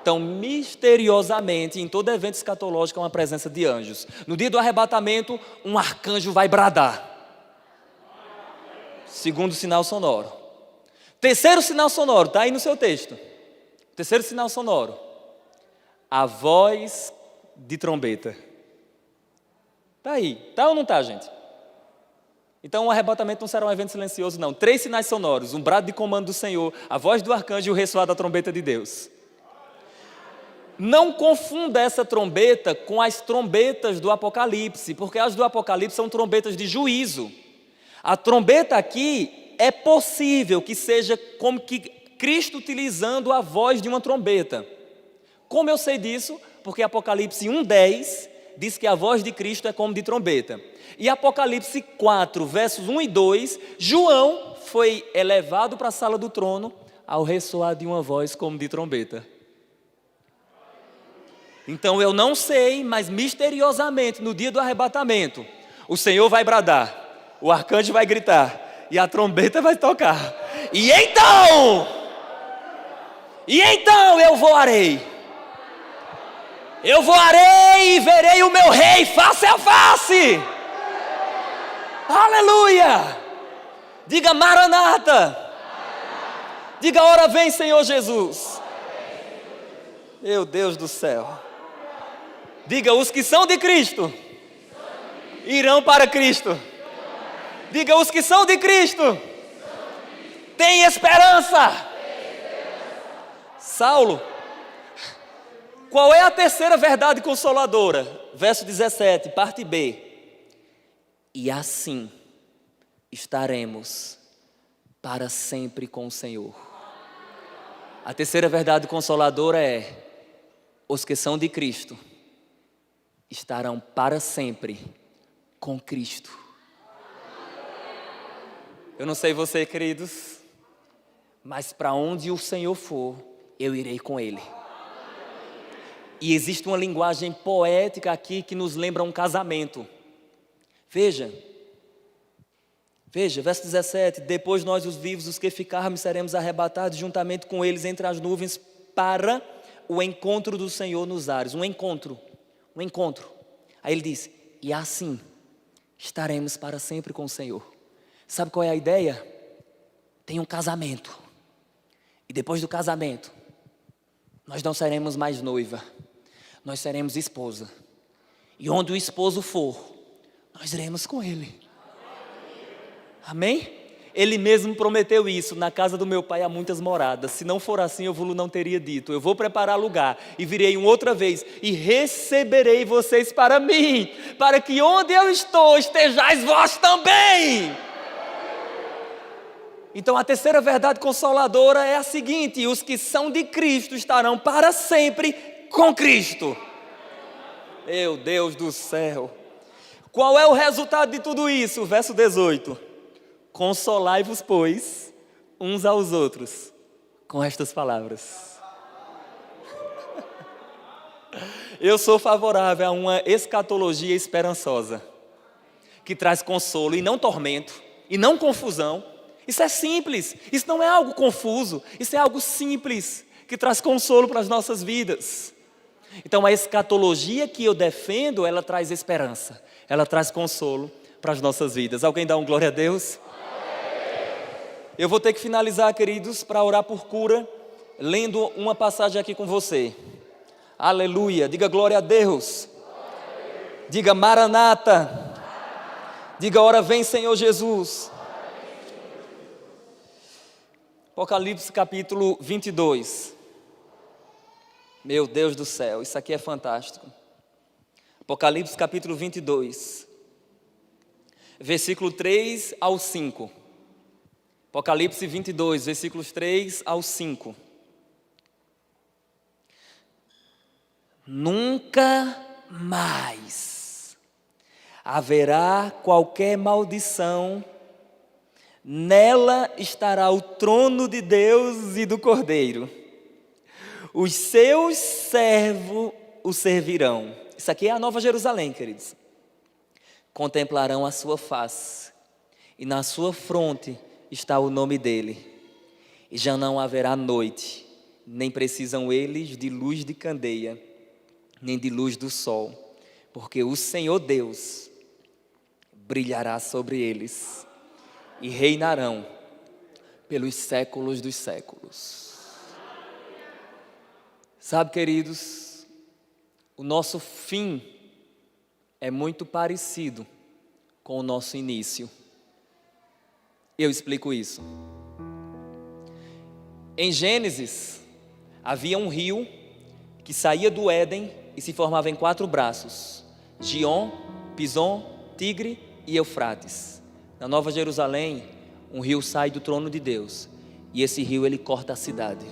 S2: Então, misteriosamente, em todo evento escatológico, há uma presença de anjos. No dia do arrebatamento, um arcanjo vai bradar. Segundo sinal sonoro. Terceiro sinal sonoro, está aí no seu texto. Terceiro sinal sonoro. A voz de trombeta. Está aí. Está ou não está, gente? Então o arrebatamento não será um evento silencioso, não. 3 sinais sonoros, um brado de comando do Senhor, a voz do arcanjo e o ressoar da trombeta de Deus. Não confunda essa trombeta com as trombetas do Apocalipse, porque as do Apocalipse são trombetas de juízo. A trombeta aqui é possível que seja como que Cristo utilizando a voz de uma trombeta. Como eu sei disso? Porque Apocalipse 1:10 diz que a voz de Cristo é como de trombeta. E Apocalipse 4, versos 1 e 2, João foi elevado para a sala do trono ao ressoar de uma voz como de trombeta. Então eu não sei, mas misteriosamente no dia do arrebatamento, o Senhor vai bradar, o arcanjo vai gritar e a trombeta vai tocar. E então eu voarei e verei o meu rei face a face. Aleluia! Diga Maranata. Diga, ora vem, Senhor Jesus. Meu Deus do céu. Diga, os que são de Cristo irão para Cristo. Diga, os que são de Cristo têm esperança. Saulo, qual é a terceira verdade consoladora? Verso 17, parte B. E assim estaremos para sempre com o Senhor. A terceira verdade consoladora é: os que são de Cristo estarão para sempre com Cristo. Eu não sei você, queridos, mas para onde o Senhor for, eu irei com Ele. E existe uma linguagem poética aqui que nos lembra um casamento. Veja, verso 17, depois nós os vivos, os que ficarmos, seremos arrebatados juntamente com eles entre as nuvens para o encontro do Senhor nos ares. Um encontro. Aí ele diz, e assim estaremos para sempre com o Senhor. Sabe qual é a ideia? Tem um casamento. E depois do casamento, nós não seremos mais noiva, nós seremos esposa. E onde o esposo for, nós iremos com ele. Amém? Ele mesmo prometeu isso: na casa do meu pai há muitas moradas. Se não for assim, eu vos não teria dito. Eu vou preparar lugar e virei uma outra vez e receberei vocês para mim, para que onde eu estou estejais vós também. Então a terceira verdade consoladora é a seguinte: os que são de Cristo estarão para sempre com Cristo. Meu Deus do céu. Qual é o resultado de tudo isso? Verso 18. Consolai-vos, pois, uns aos outros com estas palavras. Eu sou favorável a uma escatologia esperançosa, que traz consolo e não tormento, e não confusão. Isso é simples, isso não é algo confuso, isso é algo simples, que traz consolo para as nossas vidas. Então a escatologia que eu defendo, ela traz esperança, ela traz consolo para as nossas vidas. Alguém dá um glória a Deus? Eu vou ter que finalizar, queridos, para orar por cura, lendo uma passagem aqui com você. Aleluia, diga glória a Deus. Diga Maranata. Diga, ora vem, Senhor Jesus. Apocalipse capítulo 22. Meu Deus do céu, isso aqui é fantástico. Apocalipse capítulo 22, versículo 3 ao 5. Apocalipse 22, versículos 3 ao 5. Nunca mais haverá qualquer maldição, nela estará o trono de Deus e do Cordeiro. Os seus servos o servirão. Isso aqui é a Nova Jerusalém, queridos. Contemplarão a sua face, e na sua fronte está o nome dele. E já não haverá noite, nem precisam eles de luz de candeia, nem de luz do sol, porque o Senhor Deus brilhará sobre eles, e reinarão pelos séculos dos séculos. Sabe, queridos, o nosso fim é muito parecido com o nosso início. Eu explico isso. Em Gênesis, havia um rio que saía do Éden e se formava em 4 braços: Gion, Pison, Tigre e Eufrates. Na Nova Jerusalém, um rio sai do trono de Deus e esse rio ele corta a cidade.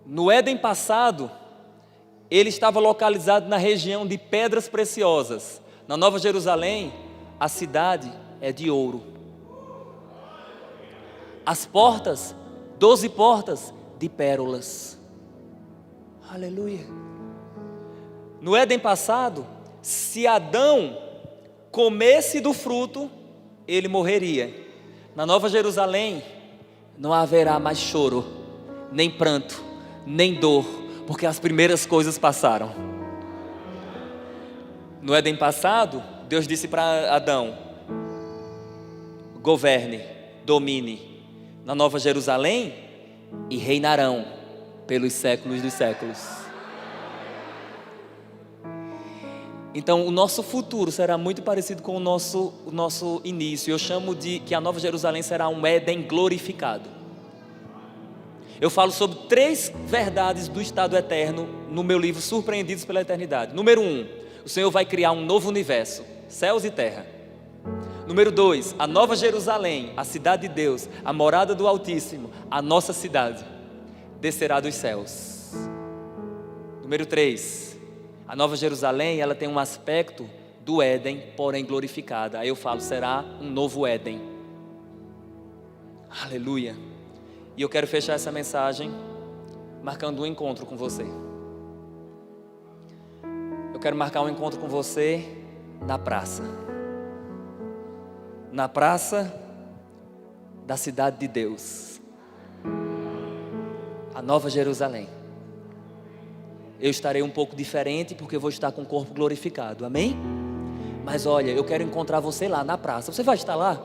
S2: No Éden passado, ele estava localizado na região de pedras preciosas. Na Nova Jerusalém, a cidade é de ouro. As portas, 12 portas de pérolas. Aleluia. No Éden passado, se Adão comesse do fruto, ele morreria. Na Nova Jerusalém, não haverá mais choro, nem pranto, nem dor, porque as primeiras coisas passaram. No Éden passado, Deus disse para Adão: governe, domine. Na Nova Jerusalém, e reinarão pelos séculos dos séculos. Então, o nosso futuro será muito parecido com o nosso início. Eu chamo de que a Nova Jerusalém será um Éden glorificado. Eu falo sobre 3 verdades do estado eterno no meu livro Surpreendidos pela Eternidade. Número 1, o Senhor vai criar um novo universo, céus e terra. Número 2, a Nova Jerusalém, a cidade de Deus, a morada do Altíssimo, a nossa cidade, descerá dos céus. Número 3, a Nova Jerusalém, ela tem um aspecto do Éden, porém glorificada. Aí eu falo, será um novo Éden. Aleluia. E eu quero fechar essa mensagem marcando um encontro com você. Eu quero marcar um encontro com você na praça. Na praça da cidade de Deus, a Nova Jerusalém. Eu estarei um pouco diferente porque eu vou estar com o corpo glorificado, amém? Mas olha, eu quero encontrar você lá na praça. Você vai estar lá?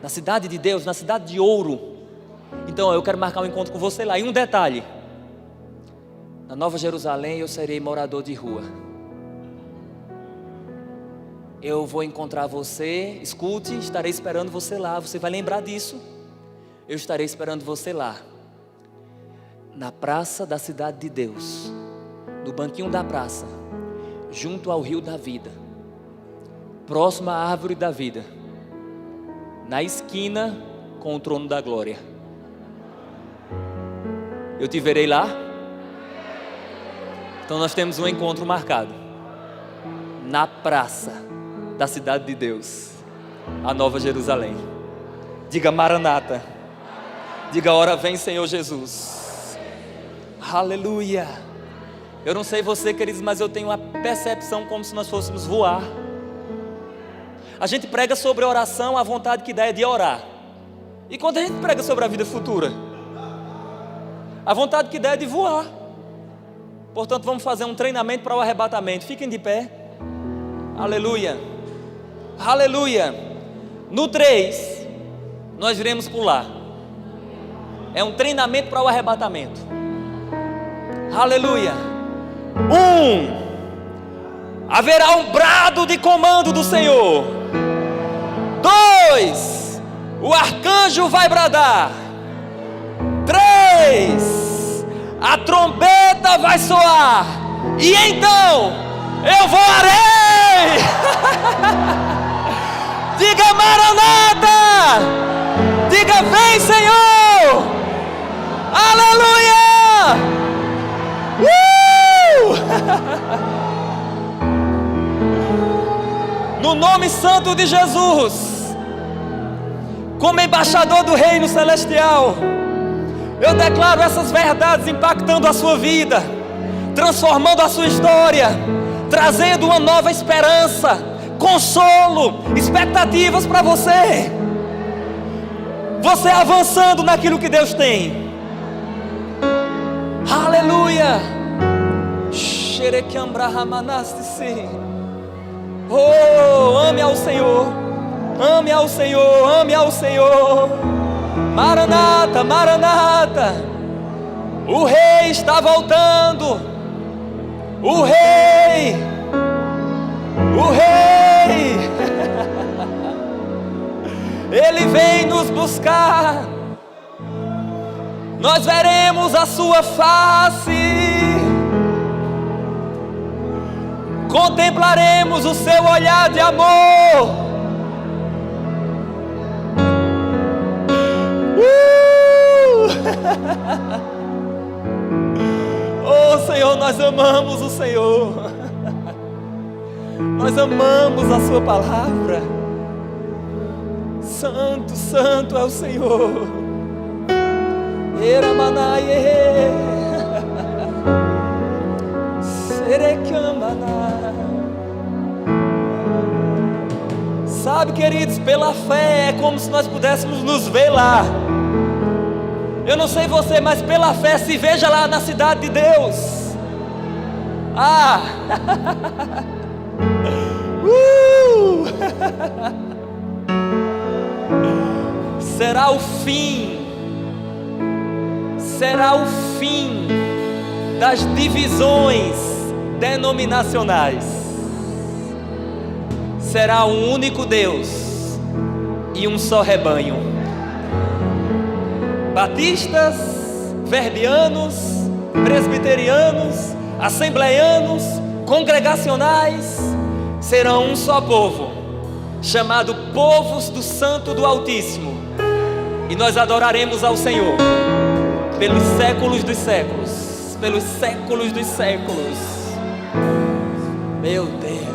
S2: Na cidade de Deus, na cidade de ouro. Então eu quero marcar um encontro com você lá. E um detalhe: na Nova Jerusalém eu serei morador de rua. Eu vou encontrar você, escute, estarei esperando você lá. Você vai lembrar disso. Eu estarei esperando você lá, na praça da cidade de Deus, no banquinho da praça, junto ao rio da vida, próximo à árvore da vida, na esquina com o trono da glória. Eu te verei lá. Então nós temos um encontro marcado na praça da cidade de Deus, a Nova Jerusalém. Diga Maranata. Diga, ora vem, Senhor Jesus. Aleluia. Eu não sei você, queridos, mas eu tenho uma percepção como se nós fôssemos voar. A gente prega sobre oração, a vontade que dá é de orar. E quando a gente prega sobre a vida futura, a vontade que dá é de voar. Portanto, vamos fazer um treinamento para o arrebatamento. Fiquem de pé. Aleluia. Aleluia. No 3, nós iremos pular. É um treinamento para o arrebatamento. Aleluia. 1, haverá um brado de comando do Senhor. 2, o arcanjo vai bradar. 3, a trombeta vai soar. E então eu voarei. Diga Maranata. Diga vem, Senhor. Aleluia. No nome santo de Jesus, como embaixador do reino celestial, eu declaro essas verdades impactando a sua vida, transformando a sua história, trazendo uma nova esperança, consolo, expectativas para você. Você avançando naquilo que Deus tem. Aleluia. Oh, ame ao Senhor, Ame ao Senhor, ame ao Senhor. Maranata, Maranata. O Rei está voltando. O Rei. O Rei. Ele vem nos buscar. Nós veremos a sua face. Contemplaremos o seu olhar de amor. Oh Senhor, nós amamos o Senhor. Nós amamos a sua palavra. Santo, santo é o Senhor. Eramanaie Serecamana. Sabe, queridos, pela fé é como se nós pudéssemos nos ver lá. Eu não sei você, mas pela fé se veja lá na cidade de Deus. Será o fim. Será o fim das divisões denominacionais. Será um único Deus e um só rebanho. Batistas, verbianos, presbiterianos, assembleianos, congregacionais serão um só povo, chamado povos do Santo do Altíssimo. E nós adoraremos ao Senhor pelos séculos dos séculos. Pelos séculos dos séculos. Meu Deus.